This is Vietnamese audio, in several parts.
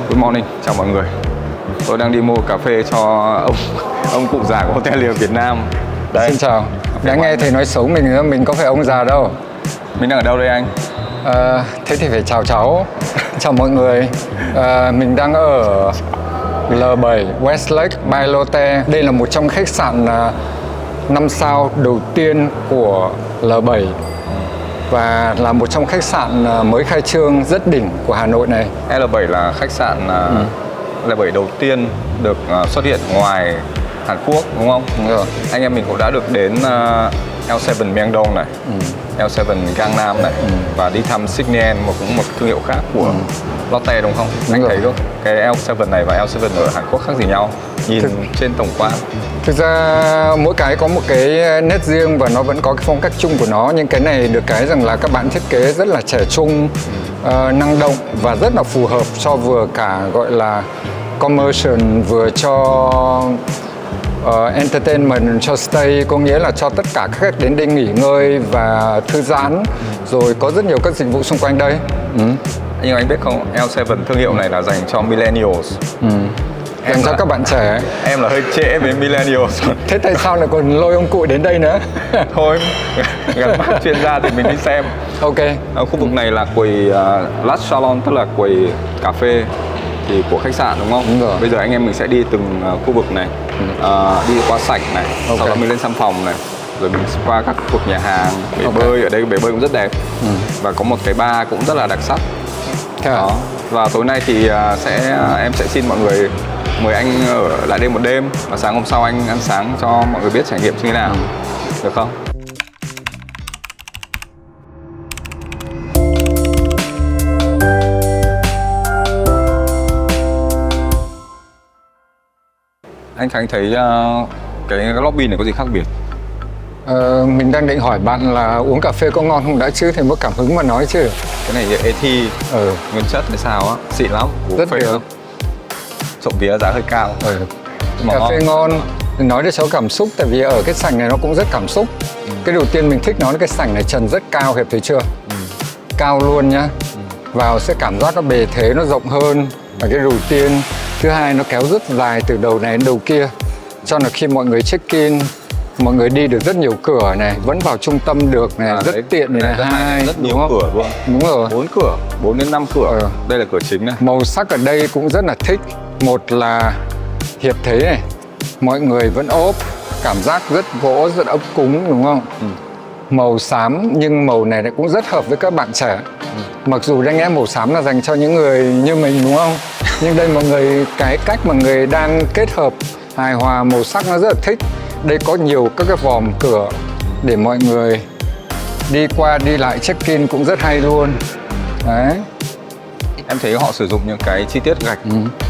Good morning, chào mọi người. Tôi đang đi mua cà phê cho ông cụ già của Hotel Việt Nam. Đây. Xin chào. Đã nghe thầy nói xấu mình có phải ông già đâu. Mình đang ở đâu đây anh? Thế thì phải chào cháu. Chào mọi người. Mình đang ở L7 Westlake by Lotte. Đây là một trong khách sạn 5 sao đầu tiên của L7 và là một trong khách sạn mới khai trương rất đỉnh của Hà Nội này. L7 là khách sạn L7 đầu tiên được xuất hiện ngoài Hàn Quốc, đúng không? Đúng rồi. Anh em mình cũng đã được đến L7 Myeongdong này, L7 Gangnam này, và đi thăm Signen, cũng một thương hiệu khác của Lotte, đúng không? Đúng anh rồi. thấy không? Cái L7 này và L7 ở Hàn Quốc khác gì nhau? Nhìn trên tổng quan. Thực ra mỗi cái có một cái nét riêng và nó vẫn có cái phong cách chung của nó. Nhưng cái này được cái rằng là các bạn thiết kế rất là trẻ trung, năng động và rất là phù hợp cho vừa cả gọi là commercial, vừa cho entertainment, cho stay, có nghĩa là cho tất cả các khách đến đây nghỉ ngơi và thư giãn. Rồi có rất nhiều các dịch vụ xung quanh đây. Nhưng anh biết không, L7 thương hiệu này là dành cho millennials. Dành cho các bạn trẻ. Em là hơi trễ với millennials. Thế tại sao lại còn lôi ông cụ đến đây nữa? Thôi, gặp bác chuyên gia thì mình đi xem. Ok. Ở khu vực này là quầy Lush Salon, tức là quầy cà phê thì của khách sạn, đúng không? Đúng rồi. Bây giờ anh em mình sẽ đi từng khu vực này, đi qua sảnh này, sau đó mình lên sang phòng này, rồi mình qua các khu vực nhà hàng, bể bơi. Ở đây bể bơi cũng rất đẹp, và có một cái bar cũng rất là đặc sắc. Đó. Và tối nay thì em sẽ xin mọi người mời anh ở lại đây một đêm, và sáng hôm sau anh ăn sáng cho mọi người biết trải nghiệm như thế nào. Được không? Anh Khánh thấy cái lobby này có gì khác biệt? Mình đang định hỏi bạn là uống cà phê có ngon không đã chứ, thì có cảm hứng mà nói chứ. Cái này Ethi, nguyên chất hay sao á, xịn lắm, rất được. Trộm vía giá hơi cao. Cà phê ngon, nói để cháu cảm xúc, tại vì ở cái sảnh này nó cũng rất cảm xúc. Cái đầu tiên mình thích nó là cái sảnh này trần rất cao, Hiệp thấy chưa? Cao luôn nhá. Vào sẽ cảm giác cái bề thế nó rộng hơn là cái đầu tiên. Thứ hai nó kéo rất dài từ đầu này đến đầu kia, cho nên khi mọi người check-in, mọi người đi được rất nhiều cửa này, vẫn vào trung tâm được này, rất tiện này. Rất nhiều cửa luôn. Đúng rồi. 4 cửa, 4 đến 5 cửa. Đây là cửa chính này. Màu sắc ở đây cũng rất là thích. Một là Hiệp thấy này, mọi người vẫn ốp, cảm giác rất gỗ, rất ấm cúng, đúng không? Màu xám, nhưng màu này cũng rất hợp với các bạn trẻ. Mặc dù đáng lẽ màu xám là dành cho những người như mình, đúng không? Nhưng đây mọi người, cái cách mà người đang kết hợp hài hòa màu sắc nó rất là thích. Đây có nhiều các cái vòm cửa để mọi người đi qua đi lại check-in cũng rất hay luôn. Đấy. Em thấy họ sử dụng những cái chi tiết gạch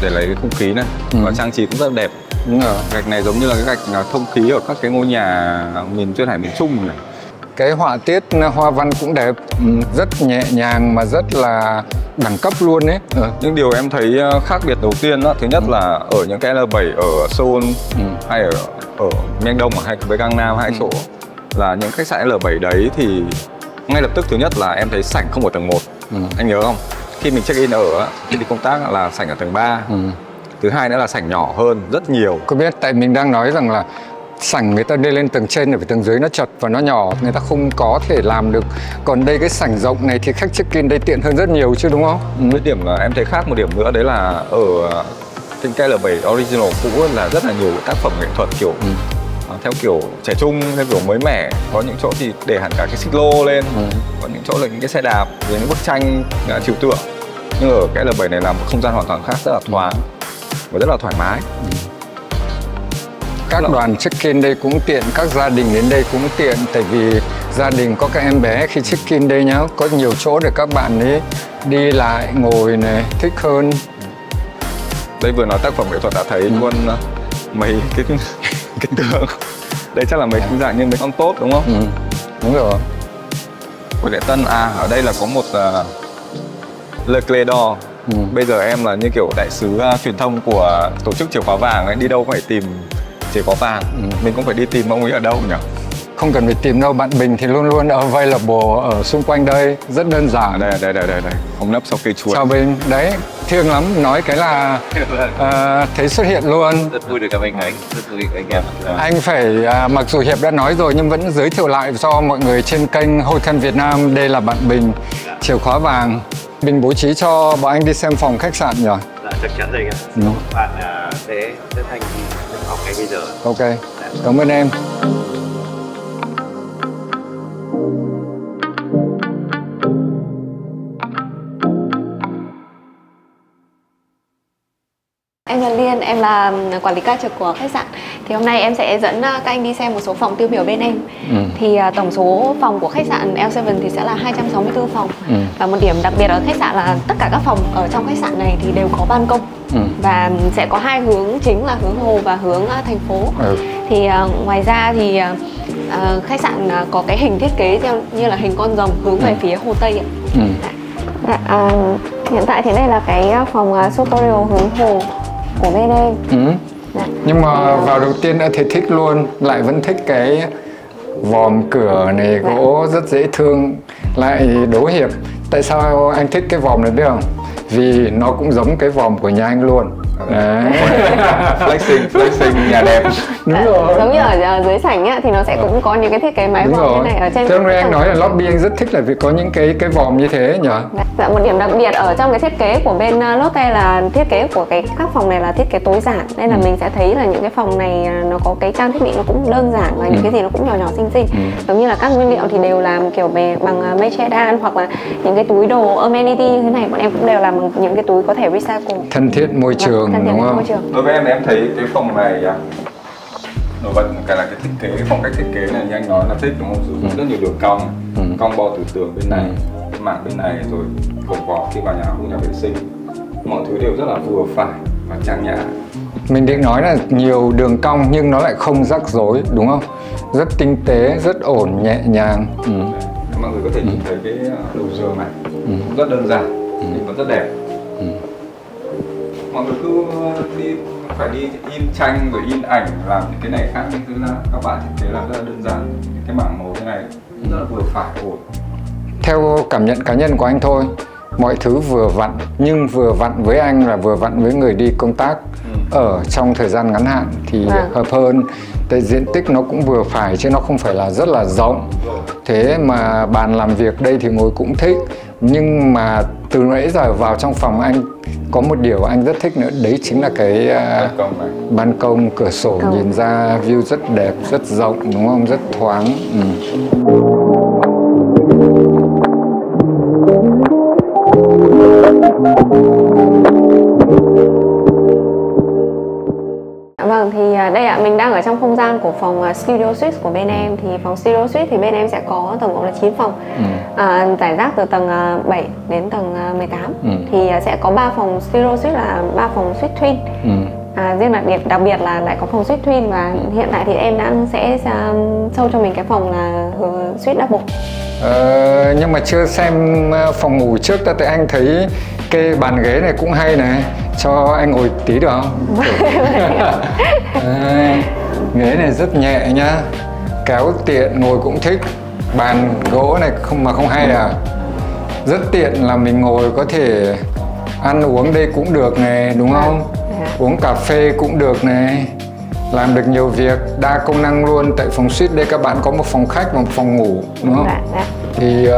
để lấy cái không khí này, và trang trí cũng rất đẹp. Đúng rồi. Gạch này giống như là cái gạch thông khí ở các cái ngôi nhà miền Duyên Hải, miền Trung này. Cái họa tiết hoa văn cũng đẹp, rất nhẹ nhàng mà rất là đẳng cấp luôn đấy. Nhưng điều em thấy khác biệt đầu tiên đó, thứ nhất là ở những cái L7 ở Seoul hay ở Myeongdong hay với Gangnam, hai chỗ là những khách sạn L7 đấy thì ngay lập tức thứ nhất là em thấy sảnh không ở tầng 1. Anh nhớ không? Khi mình check in ở khi đi công tác là sảnh ở tầng 3. Thứ hai nữa là sảnh nhỏ hơn rất nhiều. Có biết tại mình đang nói rằng là sảnh người ta đi lên tầng trên, ở tầng dưới nó chật và nó nhỏ, người ta không có thể làm được. Còn đây cái sảnh rộng này thì khách check-in đây tiện hơn rất nhiều chứ, đúng không? Cái điểm là em thấy khác một điểm nữa đấy là ở trên cái L7 original cũ là rất là nhiều tác phẩm nghệ thuật kiểu theo kiểu trẻ trung, theo kiểu mới mẻ. Có những chỗ thì để hẳn cả cái xích lô lên, có những chỗ là những cái xe đạp, rồi những bức tranh trừu tượng. Nhưng ở cái L7 này là một không gian hoàn toàn khác, rất là thoáng và rất là thoải mái. Các đoàn check-in đây cũng tiện, các gia đình đến đây cũng tiện. Tại vì gia đình có các em bé khi check-in đây nhá, có nhiều chỗ để các bạn ấy đi lại, ngồi này, thích hơn. Đây vừa nói tác phẩm nghệ thuật đã thấy luôn mấy cái tượng. Đây chắc là mấy cái dạng như mấy con tốt, đúng không? Đúng rồi. Của Lễ Tân, ở đây là có một Le Clé d'Or. Bây giờ em là như kiểu đại sứ truyền thông của tổ chức chìa khóa vàng ấy, đi đâu cũng phải tìm chìa khóa vàng. Mình cũng phải đi tìm ông ấy ở đâu nhỉ? không cần phải tìm đâu, bạn Bình thì luôn luôn available ở xung quanh đây, rất đơn giản. Đây, phòng nấp sau cây chuột. Chào Bình, đấy, thiêng lắm, nói cái là thấy xuất hiện luôn. Rất vui được gặp anh, rất vui được anh em. Anh phải, mặc dù Hiệp đã nói rồi nhưng vẫn giới thiệu lại cho mọi người trên kênh Hotel Việt Nam, đây là bạn Bình, chìa khóa vàng. Bình bố trí cho bọn anh đi xem phòng khách sạn nhỉ? Dạ, chắc chắn rồi anh ạ. Bạn sẽ thành phòng ngay bây giờ. Ok, cảm ơn em. Em là Liên, em là quản lý ca trực của khách sạn. Thì hôm nay em sẽ dẫn các anh đi xem một số phòng tiêu biểu bên em. Thì tổng số phòng của khách sạn L7 thì sẽ là 264 phòng. Và một điểm đặc biệt ở khách sạn là tất cả các phòng ở trong khách sạn này thì đều có ban công. Và sẽ có hai hướng chính là hướng hồ và hướng thành phố. Thì ngoài ra thì khách sạn có cái hình thiết kế theo như là hình con rồng hướng về phía hồ Tây ạ. Hiện tại thì đây là cái phòng tutorial hướng hồ của bên em. Nhưng mà vào đầu tiên đã thấy thích luôn, lại vẫn thích cái vòm cửa này, gỗ rất dễ thương. Lại đố Hiệp, tại sao anh thích cái vòm này biết không? Vì nó cũng giống cái vòm của nhà anh luôn. Flexing nhà đẹp. Đúng rồi. Giống như ở dưới sảnh ấy, thì nó sẽ cũng có những cái thiết kế mái vòm như này ở trên. Thế hôm nay anh nói là lobby anh rất thích là vì có những cái vòm như thế nhỉ? Dạ, một điểm đặc biệt ở trong cái thiết kế của bên Lotte là thiết kế của các phòng này là thiết kế tối giản, nên là mình sẽ thấy là những cái phòng này nó có cái trang thiết bị nó cũng đơn giản và những cái gì nó cũng nhỏ nhỏ xinh xinh. Giống như là các nguyên liệu thì đều làm kiểu bằng mây che đan, hoặc là những cái túi đồ amenity như thế này bọn em cũng đều làm bằng những cái túi có thể recycle. Thân thiện môi trường, đúng không? Đối với em thì em thấy cái phòng này nổi bật cái là cái thiết kế, phong cách thiết kế này như anh nói là thích, đúng không? Sử dụng rất nhiều đường cong, cong bo từ tường bên này, cái mảng bên này, rồi cổng vòm khi vào khu nhà vệ sinh, mọi thứ đều rất là vừa phải và trang nhã. Mình định nói là nhiều đường cong nhưng nó lại không rắc rối, đúng không? Rất tinh tế, rất ổn, nhẹ nhàng. Mọi người có thể nhìn thấy cái đầu giường này cũng rất đơn giản nhưng vẫn rất đẹp. Mọi người cứ phải đi in tranh rồi in ảnh làm những cái này khác, nhưng thứ là các bạn thiết kế làm rất là đơn giản. Cái mảng màu thế này rất là vừa phải, ổn. Theo cảm nhận cá nhân của anh thôi, mọi thứ vừa vặn, nhưng vừa vặn với anh là vừa vặn với người đi công tác ở trong thời gian ngắn hạn thì hợp hơn. Tại diện tích nó cũng vừa phải chứ nó không phải là rất là rộng. Thế mà bàn làm việc đây thì ngồi cũng thích. Nhưng mà từ nãy giờ vào trong phòng anh có một điều anh rất thích nữa, đấy chính là cái ban công, cửa sổ nhìn ra view rất đẹp, rất rộng, đúng không? Rất thoáng. Vâng, thì đây ạ, mình đang ở trong không gian của phòng Studio Suite của bên em. Thì phòng Studio Suite thì bên em sẽ có tổng cộng là 9 phòng, giải rác từ tầng 7 đến tầng 18. Thì sẽ có 3 phòng Studio Suite là 3 phòng Suite Twin. Riêng đặc biệt là lại có phòng Suite Twin, và hiện tại thì em đã sẽ show cho mình cái phòng là Suite Double. Nhưng mà chưa xem phòng ngủ trước, tại anh thấy cái bàn ghế này cũng hay này, cho anh ngồi tí được không? Ghế này rất nhẹ nhá, kéo tiện, ngồi cũng thích. Bàn gỗ này không hay à? Rất tiện là mình ngồi có thể ăn uống đây cũng được này, đúng không? Uống cà phê cũng được này, làm được nhiều việc, đa công năng luôn. Tại phòng suite đây các bạn có một phòng khách và một phòng ngủ, đúng không? Thì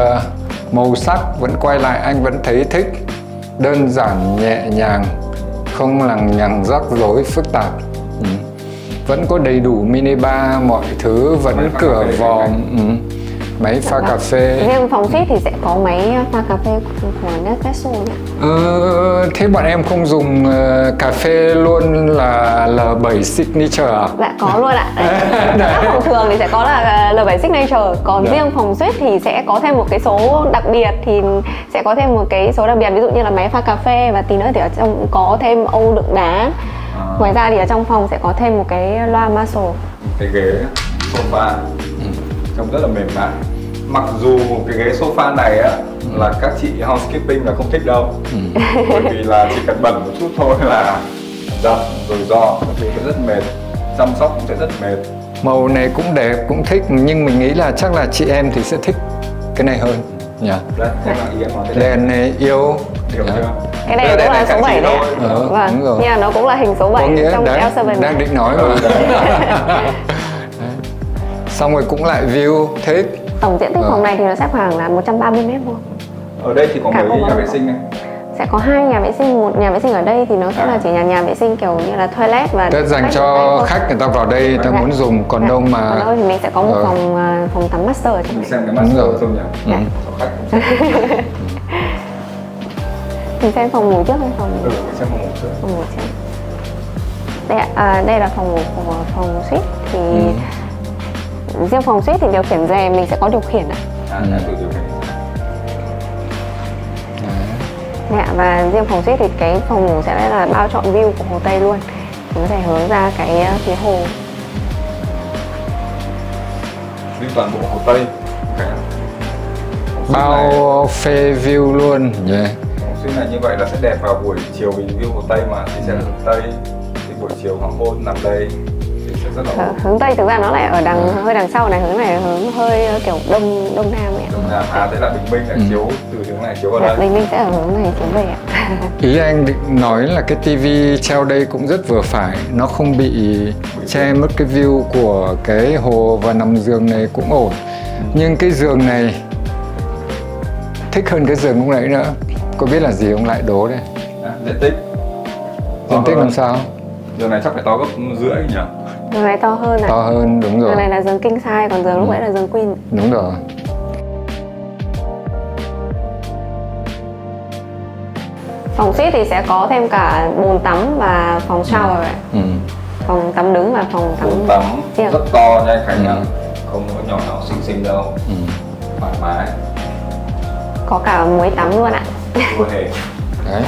màu sắc vẫn quay lại anh vẫn thấy thích, đơn giản nhẹ nhàng, không lằng nhằng rắc rối phức tạp. Vẫn có đầy đủ minibar, mọi thứ vẫn cửa vòm, máy pha cà phê. Riêng phòng suite thì sẽ có máy pha cà phê của Nespresso nhỉ? Thế bọn em không dùng cà phê luôn là L7 Signature à? Dạ có luôn ạ. Các phòng thường thì sẽ có là L7 Signature. Còn riêng phòng suite thì sẽ có thêm một cái số đặc biệt, thì sẽ có thêm một cái số đặc biệt, ví dụ như là máy pha cà phê, và tí nữa thì ở trong có thêm ô đựng đá. Ngoài ra thì ở trong phòng sẽ có thêm một cái loa Marshall. Cái ghế sofa trông rất là mềm mại. Mặc dù cái ghế sofa này á là các chị housekeeping là không thích đâu, bởi vì là chỉ cần bẩn một chút thôi là giật rồi do, thì sẽ rất mệt, chăm sóc cũng sẽ rất mệt. Màu này cũng đẹp, cũng thích, nhưng mình nghĩ là chắc là chị em thì sẽ thích cái này hơn nhỉ. Đấy, em là ý em nói thế Đèn này yêu. hiểu Dạ. chưa? Cái này cũng là số 7 đấy ạ. Vâng, đúng rồi. nhưng mà nó cũng là hình số 7 Có nghĩa trong đấy, L7 đang định nói mà. Xong rồi cũng lại view thích. Tổng diện tích phòng này thì nó sẽ khoảng là 130 m². Ở đây thì có Cả mấy khu nhà vực. vệ sinh này. Sẽ có 2 nhà vệ sinh, một nhà vệ sinh ở đây thì nó sẽ là chỉ nhà vệ sinh kiểu như là toilet và Tết dành cho khách người ta vào đây người ta muốn dùng, còn đâu mà còn đâu thì mình sẽ có một phòng tắm master ở trong Mình này. xem cái Đúng master rồi. không nhỉ? Cho khách cũng xem. Mình xem phòng ngủ trước hay phòng Mình xem phòng ngủ trước. phòng ngủ trước. Đây ạ, đây là phòng ngủ của phòng suite thì riêng phòng suite thì điều khiển rèm mình sẽ có điều khiển ạ. Tự điều khiển. Đây ạ, và riêng phòng suite thì cái phòng ngủ sẽ là bao trọn view của Hồ Tây luôn. Mình có thể hướng ra cái phía hồ. View toàn bộ Hồ Tây. Okay. bao phê view luôn nhỉ. Phòng suite này như vậy là sẽ đẹp vào buổi chiều vì view Hồ Tây mà thì sẽ là hướng Tây. Thì buổi chiều hoàng hôn nằm đây thì sẽ rất là Hướng Tây thực ra nó lại ở hơi đằng sau này, hướng này hướng hơi kiểu đông nam ấy. Đông Nam. Thế là Bình Minh lại chiếu từ hướng này chiếu vào đây. Bình Minh sẽ ở hướng này chiếu về ạ. Ý anh định nói là cái tivi treo đây cũng rất vừa phải, nó không bị che mất cái view của cái hồ, và nằm giường này cũng ổn. Nhưng cái giường này thích hơn cái giường lúc nãy nữa. Có biết là gì ông lại đố đây? Diện tích. Diện tích làm sao? Giường này chắc phải to gấp rưỡi nhỉ? Giường này to hơn ạ. To hơn, đúng rồi. Giường này là giường king size, còn giường lúc nãy là giường queen. Đúng rồi. Phòng suite thì sẽ có thêm cả bồn tắm và phòng shower ạ. Phòng tắm đứng và phòng tắm Bồn tắm riêng. rất to nha anh Khánh nhá. Không có nhỏ nhỏ xinh xinh đâu. Thoải mái. Có cả muối tắm luôn ạ. Vô hề. Đấy.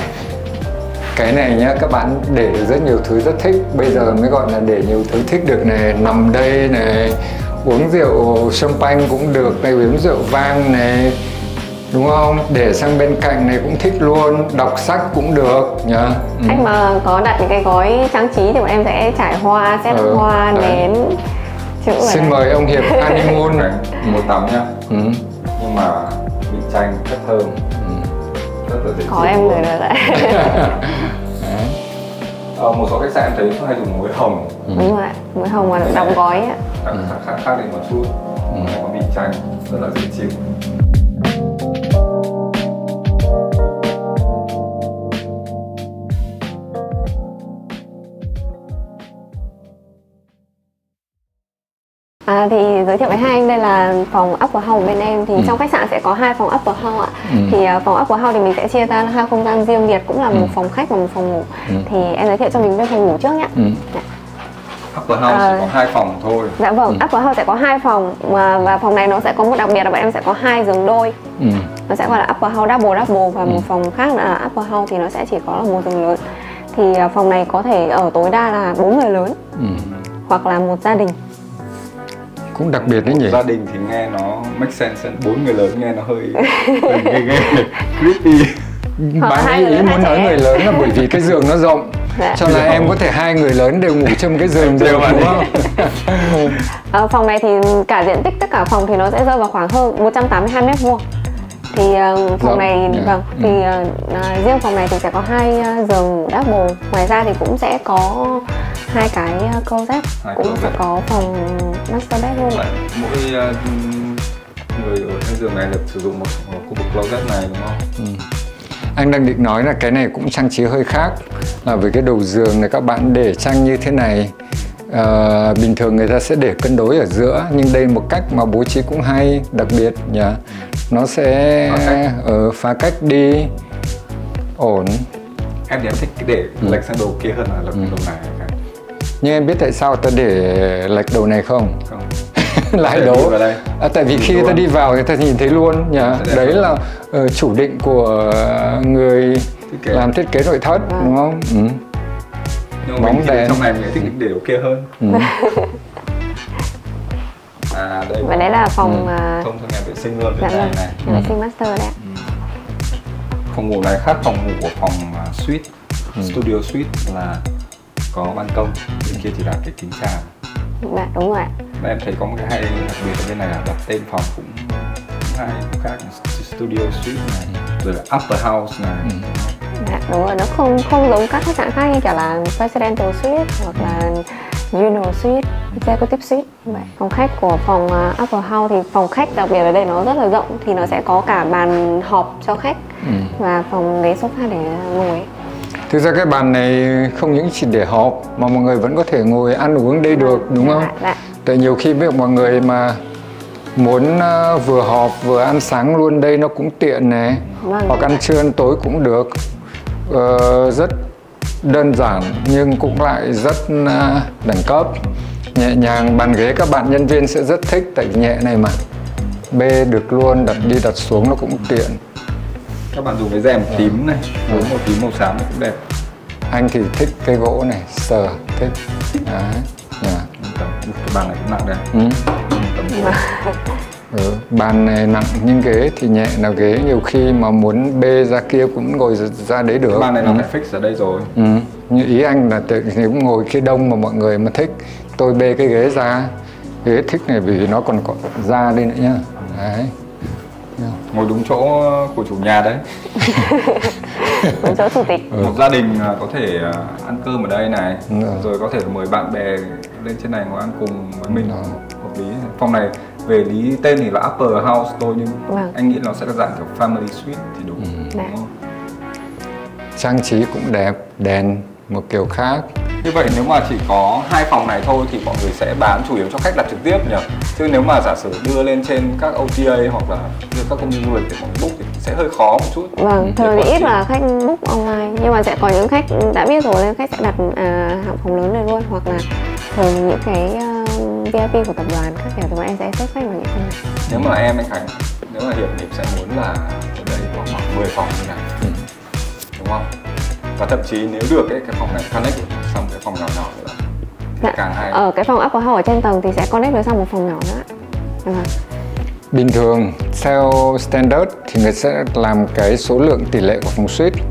Cái này nhá, các bạn để được rất nhiều thứ rất thích. Bây giờ mới gọi là để nhiều thứ thích được này. Nằm đây này, uống rượu champagne cũng được này, uống rượu vang này, đúng không? Để sang bên cạnh này cũng thích luôn. Đọc sách cũng được nhá. Khách mà có đặt những cái gói trang trí thì bọn em sẽ trải hoa, set hoa, đấy. nến, chữ ở Xin đây. mời ông Hiệp honeymoon. Bồn tắm nhá. Nhưng mà vị chanh rất thơm. Rất là dễ Có chịu em luôn. người nữa đấy. Một số khách sạn thấy hay dùng muối hồng. Đúng rồi ạ, muối hồng mà đóng gói ạ. Khác đi một chút. Có vị chanh rất là dễ chịu. Thì giới thiệu với hai anh đây là phòng Upper House bên em. Thì trong khách sạn sẽ có 2 phòng Upper House ạ. Thì phòng Upper House thì mình sẽ chia ra 2 không gian riêng biệt, cũng là một phòng khách và một phòng ngủ. Thì em giới thiệu cho mình về phòng ngủ trước nhé. Upper House chỉ có 2 phòng thôi. Dạ vâng, Upper House sẽ có 2 phòng và phòng này nó sẽ có một đặc biệt là bọn em sẽ có 2 giường đôi. Nó sẽ gọi là Upper House double và một phòng khác là Upper House thì nó sẽ chỉ có là một giường lớn. Thì phòng này có thể ở tối đa là 4 người lớn hoặc là một gia đình. Cũng đặc biệt đấy nhỉ. Gia đình thì nghe nó make sense, 4 người lớn nghe nó hơi ghê creepy. Bạn ý muốn nói người lớn là bởi vì cái giường nó rộng. Dạ. Cho là em có thể 2 người lớn đều ngủ trong cái giường được, đúng không? Phòng này thì cả diện tích tất cả phòng thì nó sẽ rơi vào khoảng hơn 182 m². Thì phòng này vâng, thì riêng phòng này thì sẽ có 2 giường double. Ngoài ra thì cũng sẽ có 2 cái closet, cũng sẽ có phòng master bedroom. Mỗi người ở cái giường này được sử dụng một khu vực closet này, đúng không? Anh đang định nói là cái này cũng trang trí hơi khác, là với cái đầu giường này các bạn để tranh như thế này. Bình thường người ta sẽ để cân đối ở giữa, nhưng đây một cách mà bố trí cũng hay, đặc biệt nhỉ. Nó sẽ phá cách đi, ổn. Em thì em thích cái để lệch sang đầu kia hơn là lệch đầu này. Nhưng em biết tại sao ta để lệch đầu này không? Không. Lại đố. Tại vì khi ta đi vào thì ta nhìn thấy luôn nhỉ. Đấy là chủ định của người làm thiết kế nội thất, đúng không? Nhưng mà mình trong này mình thích để đầu kia hơn. Đây và đấy là phòng thông nhà vệ sinh luôn. Dạ vâng, nhà vệ sinh master đấy ạ. Phòng ngủ này khác phòng ngủ của phòng suite, studio suite là có ban công, bên kia chỉ là cái kính tràn. Dạ đúng rồi ạ. Em thấy có một cái hay đặc biệt ở bên này là đặt tên phòng cũng hay, cũng khác. Studio Suite này, rồi là Upper House này. Dạ, đúng rồi, nó không giống các khách sạn khác như kiểu là Presidential Suite hoặc là Juno Suite, Executive Suite. Vậy. Phòng khách của phòng Upper House thì phòng khách đặc biệt ở đây nó rất là rộng, thì nó sẽ có cả bàn họp cho khách và phòng ghế sofa để ngồi. Thực ra cái bàn này không những chỉ để họp mà mọi người vẫn có thể ngồi ăn uống đây được, đúng không? Dạ. Tại nhiều khi biết mọi người mà muốn vừa họp vừa ăn sáng luôn đây nó cũng tiện này, hoặc ăn trưa ăn tối cũng được. Rất đơn giản nhưng cũng lại rất đẳng cấp, nhẹ nhàng. Bàn ghế các bạn nhân viên sẽ rất thích tại vì nhẹ này mà, bê được luôn, đặt đi đặt xuống nó cũng tiện. Các bạn dùng cái rèm tím này, với một tím màu xám cũng đẹp. Anh thì thích cái gỗ này, sờ thích. Đấy. Yeah. Cái bàn này cũng nặng đây. Bàn này nặng nhưng ghế thì nhẹ, là ghế nhiều khi mà muốn bê ra kia cũng ngồi ra đấy được. Cái bàn này nó phải fix ở đây rồi. Như ý anh là nếu ngồi kia đông mà mọi người mà thích, tôi bê cái ghế ra. Ghế thích này vì nó còn có ra đây nữa nhá. Đấy. Ngồi đúng chỗ của chủ nhà đấy. Đúng chỗ chủ tịch. Một gia đình có thể ăn cơm ở đây này, rồi có thể mời bạn bè lên trên này ngồi ăn cùng với mình, hợp lý. Phòng này về lý tên thì là Upper House thôi, nhưng anh nghĩ nó sẽ là dạng kiểu Family Suite thì đúng. Đúng không? Trang trí cũng đẹp, đèn một kiểu khác. Như vậy nếu mà chỉ có 2 phòng này thôi thì mọi người sẽ bán chủ yếu cho khách đặt trực tiếp nhỉ? Chứ nếu mà giả sử đưa lên trên các OTA hoặc là đưa các công ty du lịch để mọi người book thì sẽ hơi khó một chút. Vâng, thường thì ít là khách book online, nhưng mà sẽ có những khách đã biết rồi nên khách sẽ đặt hạng phòng lớn này luôn, hoặc là thường những cái VIP của tập đoàn các kiểu thì bọn em sẽ xếp khách vào những phòng này. Nếu mà em, anh Khánh, nếu mà Hiệp sẽ muốn là ở đây có khoảng 10 phòng như này, đúng không? Và thậm chí nếu được cái phòng này connect xong cái phòng nhỏ nhỏ nữa là càng hay. Ở cái phòng Upper House ở trên tầng thì sẽ connect với sang một phòng nhỏ nữa. Bình thường theo standard thì người sẽ làm cái số lượng tỷ lệ của phòng suite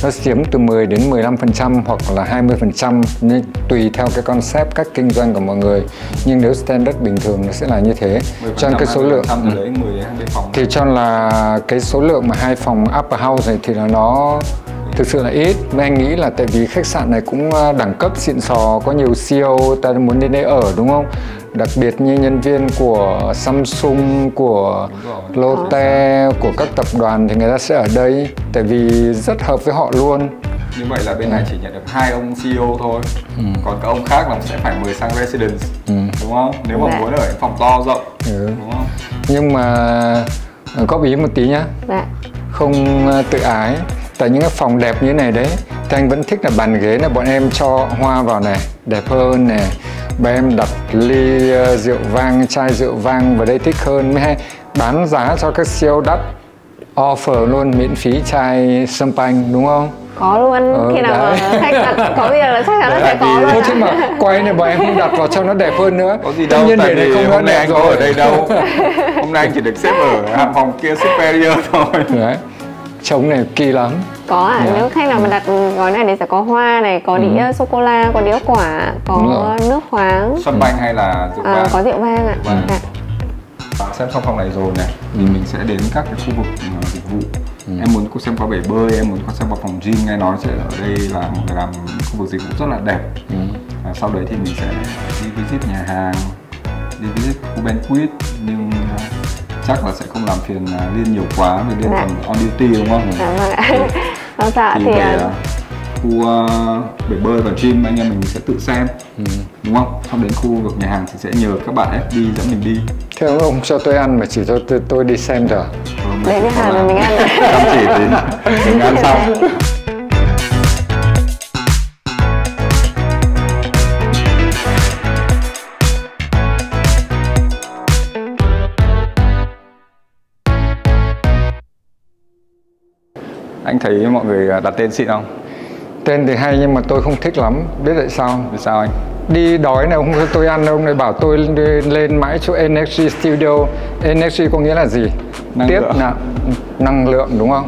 nó chiếm từ 10 đến 15% hoặc là 20%, nhưng tùy theo cái concept cách kinh doanh của mọi người. Nhưng nếu standard bình thường nó sẽ là như thế. Cho nên cái số lượng thì cho là cái số lượng mà 2 phòng Upper House này thì là nó thực sự là ít. Anh nghĩ là tại vì khách sạn này cũng đẳng cấp xịn sò, có nhiều CEO ta muốn đến đây ở, đúng không? Đặc biệt như nhân viên của Samsung, của Lotte, của các tập đoàn thì người ta sẽ ở đây tại vì rất hợp với họ luôn. Như vậy là bên này chỉ nhận được 2 ông CEO thôi, còn các ông khác là sẽ phải mời sang residence, đúng không? Nếu mà muốn ở phòng to rộng, đúng không? Nhưng mà góp ý một tí nhá, không tự ái. Tại những cái phòng đẹp như thế này đấy thì anh vẫn thích là bàn ghế này bọn em cho hoa vào này, đẹp hơn này. Bọn em đặt ly rượu vang, chai rượu vang vào đây thích hơn. Mới hay bán giá cho các siêu đắt, offer luôn miễn phí chai champagne, đúng không? Có luôn, khi nào mà khách đặt có bây giờ là chắc chắn là sẽ có luôn. Thôi chứ mà quay này bọn em không đặt vào cho nó đẹp hơn nữa. Có gì đâu, tại vì hôm nay anh có ở đây đâu. Hôm nay anh chỉ được xếp ở hạng phòng kia superior thôi. Đấy. Trống này kỳ lắm. Có nếu khách nào mà đặt gói này thì sẽ có hoa này, có đĩa sô-cô-la, có đĩa quả, có nước khoáng. Champagne hay là rượu vang? Có rượu vang ạ. Xem xong phòng này rồi này, thì mình sẽ đến các cái khu vực dịch vụ. Em muốn cô xem qua bể bơi, em muốn xem qua phòng gym, nghe nói sẽ ở đây là một cái làm khu vực dịch vụ rất là đẹp. Sau đấy thì mình sẽ đi visit nhà hàng, đi visit khu banquet, nhưng chắc là sẽ không làm phiền Liên nhiều quá vì Liên còn on duty, đúng không? Vâng ạ. Thì về khu bể bơi và gym anh em mình sẽ tự xem, đúng không? Xong đến khu vực nhà hàng thì sẽ nhờ các bạn FD dẫn mình đi. Thế ông cho tôi ăn mà chỉ cho tôi đi xem thôi. Đến nhà hàng rồi mình ăn. Chăm chỉ tí, mình ăn xong. Anh thấy mọi người đặt tên xịn không? Tên thì hay nhưng mà tôi không thích lắm. Biết tại sao? Vì sao anh? Đi đói này, không cho tôi ăn đâu. Ông này bảo tôi lên mãi chỗ Energy Studio. Energy có nghĩa là gì? Năng lượng. Năng lượng, đúng không?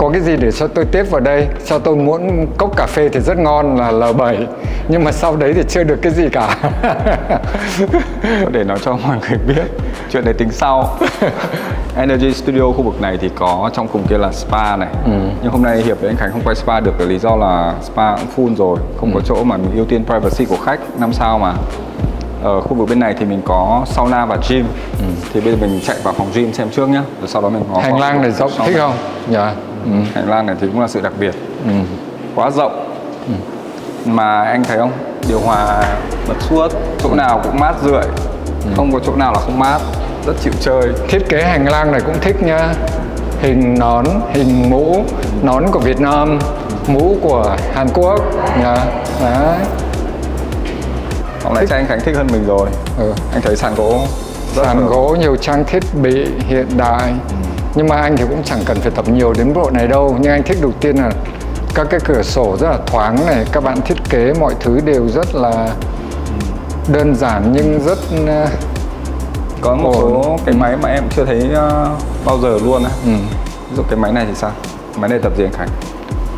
có cái gì để cho tôi tiếp vào đây. Cho tôi muốn cốc cà phê thì rất ngon là L7, nhưng mà sau đấy thì chưa được cái gì cả. Để nói cho mọi người biết, chuyện đấy tính sau. Energy Studio khu vực này thì có trong cùng kia là spa này. Nhưng hôm nay Hiệp với anh Khánh không quay spa được, lý do là spa cũng full rồi, không có chỗ mà mình ưu tiên privacy của khách 5 sao mà. Ở khu vực bên này thì mình có sauna và gym. Thì bây giờ mình chạy vào phòng gym xem trước nhá, rồi sau đó mình có hành lang này rộng thích không? Dạ. Hành lang này thì cũng là sự đặc biệt. Quá rộng. Mà anh thấy không, điều hòa bật suốt, chỗ nào cũng mát rượi, không có chỗ nào là không mát, rất chịu chơi. Thiết kế hành lang này cũng thích nhá. Hình nón, hình mũ, nón của Việt Nam, mũ của Hàn Quốc. Đấy. Hôm nay anh Khánh thích hơn mình rồi. Anh thấy sàn gỗ sàn gỗ nhiều trang thiết bị hiện đại. Nhưng mà anh thì cũng chẳng cần phải tập nhiều đến bộ này đâu. Nhưng anh thích đầu tiên là các cái cửa sổ rất là thoáng này. Các bạn thiết kế mọi thứ đều rất là đơn giản nhưng rất có một số cái máy mà em chưa thấy bao giờ luôn á. Ví dụ cái máy này thì sao? Máy này tập gì anh Khánh?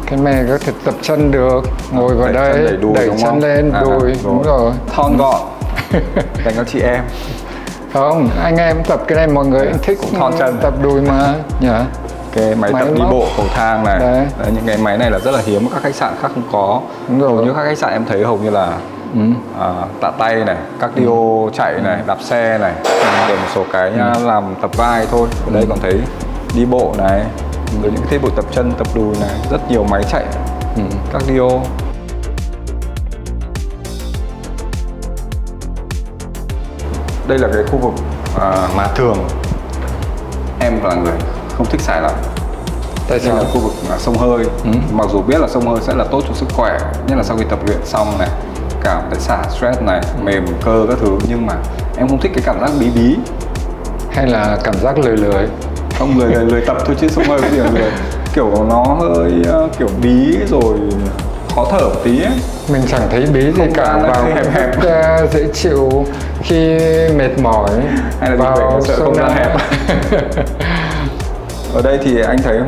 Cái này có thể tập chân được, ngồi vào đây, đẩy chân lên, đùi, đúng rồi. Thon gọn, dành cho chị em. Không, anh em tập cái này mọi người thích cũng thon chân, tập đùi mà. Cái máy tập đi bộ cầu thang này. Đấy, những cái máy này là rất là hiếm, các khách sạn khác không có. Đúng rồi. Hầu như các khách sạn em thấy hầu như là tạ tay này, cardio chạy này, đạp xe này, để một số cái làm tập vai thôi. Ở đây còn thấy đi bộ này, rồi những thiết bị tập chân, tập đùi này, rất nhiều máy chạy, cardio. Đây là cái khu vực mà thường em là người không thích xài lắm. Đây là khu vực xông hơi. Mặc dù biết là xông hơi sẽ là tốt cho sức khỏe, nhất là sau khi tập luyện xong này, cảm thấy xả stress này, mềm cơ các thứ, nhưng mà em không thích cái cảm giác bí bí. Hay là cảm giác lười lười? Không, lười tập thôi chứ xông hơi cái gì là lười. Kiểu nó hơi kiểu bí rồi khó thở một tí ấy. Mình chẳng thấy bí gì cả, vào hẹp dễ chịu khi mệt mỏi. Hay là vào sợ không gian hẹp. Ở đây thì anh thấy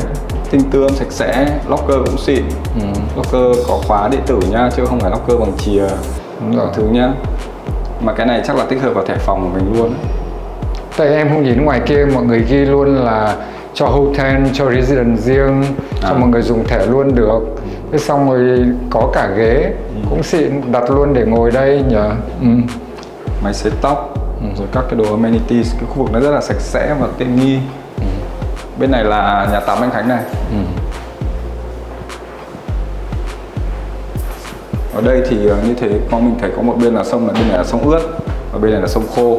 tinh tươm, sạch sẽ, locker cũng xịn. Locker có khóa điện tử nha, chứ không phải locker bằng chìa. Thứ nhá. Mà cái này chắc là tích hợp vào thẻ phòng của mình luôn. Tại em không nhìn ngoài kia mọi người ghi luôn là cho hotel, cho resident riêng, cho mọi người dùng thẻ luôn được. Thế xong rồi có cả ghế cũng xịn, đặt luôn để ngồi đây nhờ. Máy sấy tóc, rồi các cái đồ amenities, cái khu vực nó rất là sạch sẽ và tiện nghi. Bên này là nhà tắm anh Khánh này. Ở đây thì như thế mình thấy có một bên là sông, là bên này là sông ướt, và bên này là sông khô.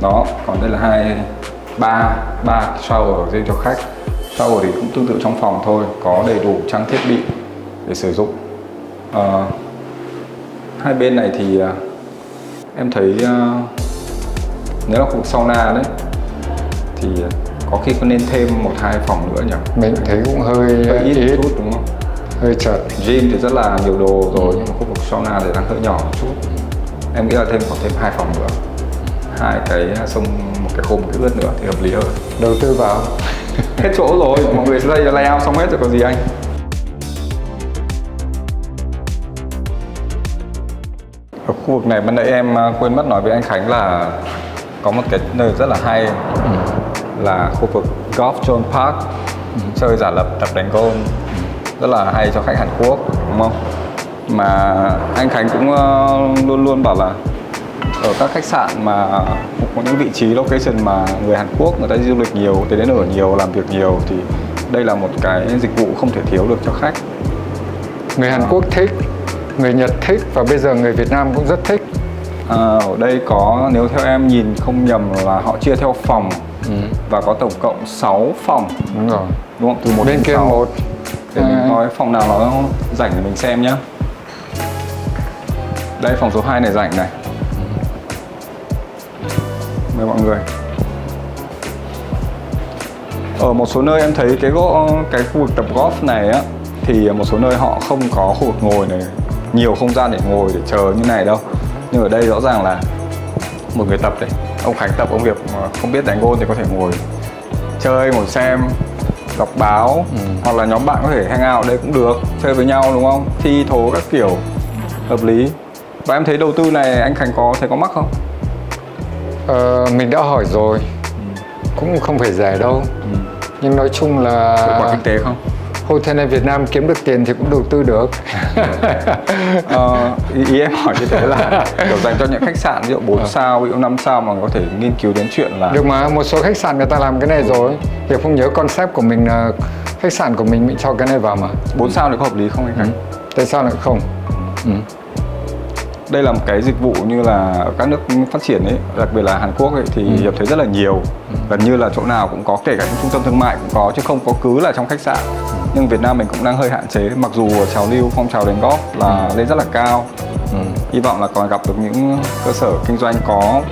Đó, còn đây là ba shower riêng cho khách. Shower thì cũng tương tự trong phòng thôi, có đầy đủ trang thiết bị để sử dụng. Hai bên này thì em thấy nếu là khu vực sauna đấy thì có khi có nên thêm 1-2 phòng nữa nhỉ? Mình thấy cũng hơi ít chút đúng không? Hơi chật. Gym thì rất là nhiều đồ rồi, nhưng khu vực sauna thì đang hơi nhỏ một chút. Em nghĩ là có thêm 2 phòng nữa, 2 cái xong một cái khô một cái ướt nữa thì hợp lý hơn. Đầu tư vào. Hết chỗ rồi, mọi người sẽ layout xong hết rồi còn gì anh. Ở khu vực này ban nãy em quên mất nói với anh Khánh là có một cái nơi rất là hay, là khu vực Golf Zone Park, chơi giả lập, tập đánh golf, rất là hay cho khách Hàn Quốc, đúng không? Mà anh Khánh cũng luôn luôn bảo là ở các khách sạn mà có những vị trí location mà người Hàn Quốc người ta đi du lịch nhiều, tới đến ở nhiều, làm việc nhiều, thì đây là một cái dịch vụ không thể thiếu được cho khách. Người Hàn Quốc thích, người Nhật thích, và bây giờ người Việt Nam cũng rất thích. Ở đây có, nếu theo em nhìn không nhầm là họ chia theo phòng, và có tổng cộng 6 phòng. Đúng rồi. Đúng không? Từ 1 bên kia 6. 1. Để mình nói phòng nào nó rảnh để mình xem nhé. Đây phòng số 2 này rảnh này. Mời mọi người. Ở một số nơi em thấy cái khu vực tập golf này á, thì một số nơi họ không có khu vực ngồi này, nhiều không gian để ngồi để chờ như này đâu. Nhưng ở đây rõ ràng là một người tập đấy, ông Khánh tập, ông Hiệp mà không biết đánh golf thì có thể ngồi chơi, ngồi xem, đọc báo, hoặc là nhóm bạn có thể hang out ở đây cũng được, chơi với nhau đúng không? Thi thố các kiểu hợp lý. Và em thấy đầu tư này anh Khánh thấy có mắc không? Mình đã hỏi rồi, cũng không phải rẻ đâu. Nhưng nói chung là hiệu quả kinh tế không? Hotel này Việt Nam kiếm được tiền thì cũng đầu tư được. Ý em hỏi như thế là kiểu dành cho những khách sạn ví dụ 4 sao, ví dụ 5 sao mà có thể nghiên cứu đến chuyện là được mà, một số khách sạn người ta làm cái này rồi. Hiệp không nhớ concept của mình là khách sạn của mình cho cái này vào mà. 4 sao thì có hợp lý không anh Khánh? Tại sao lại không? Đây là một cái dịch vụ như là ở các nước phát triển ấy, đặc biệt là Hàn Quốc ấy, thì Hiệp thấy rất là nhiều. Gần như là chỗ nào cũng có, kể cả những trung tâm thương mại cũng có, chứ không có cứ là trong khách sạn. Nhưng Việt Nam mình cũng đang hơi hạn chế, mặc dù trào lưu phong trào đánh golf là lên rất là cao. Hy vọng là còn gặp được những cơ sở kinh doanh có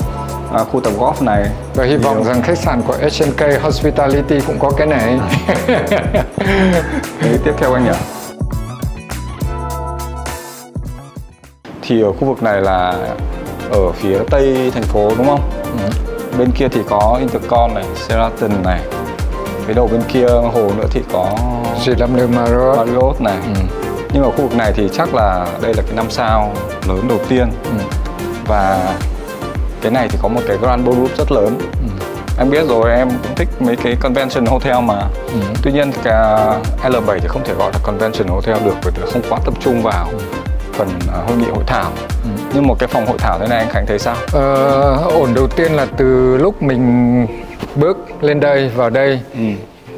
khu tập golf này. Và hy vọng rằng khách sạn của HNK Hospitality cũng có cái này. Đấy, tiếp theo anh nhỉ? Thì ở khu vực này là ở phía tây thành phố đúng không? Bên kia thì có Intercon này, Sheraton này. Cái đầu bên kia hồ nữa thì có G5 Marriott này. Nhưng ở khu vực này thì chắc là đây là cái 5 sao lớn đầu tiên. Và cái này thì có một cái Grand Ballroom rất lớn. Em biết rồi, em cũng thích mấy cái convention hotel mà. Tuy nhiên thì cái L7 thì không thể gọi là convention hotel được, bởi vì không quá tập trung vào phần hội nghị hội thảo. Nhưng một cái phòng hội thảo thế này anh Khánh thấy sao? Ổn đầu tiên là từ lúc mình bước lên đây, vào đây,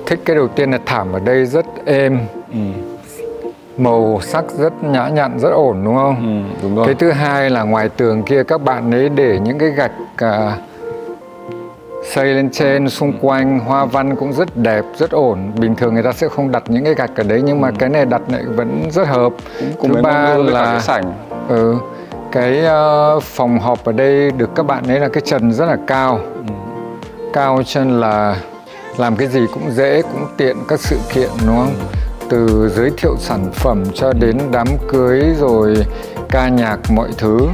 thích cái đầu tiên là thảm ở đây rất êm, màu sắc rất nhã nhặn, rất ổn đúng không? Đúng rồi. Cái thứ hai là ngoài tường kia các bạn ấy để những cái gạch xây lên trên, xung quanh hoa văn cũng rất đẹp, rất ổn. Bình thường người ta sẽ không đặt những cái gạch ở đấy, nhưng mà cái này đặt lại vẫn rất hợp. Thứ ba là cái sảnh. Cái phòng họp ở đây được các bạn ấy là cái trần rất là cao. Cao cho nên là làm cái gì cũng dễ, cũng tiện các sự kiện đúng không? Từ giới thiệu sản phẩm cho đến đám cưới rồi ca nhạc mọi thứ.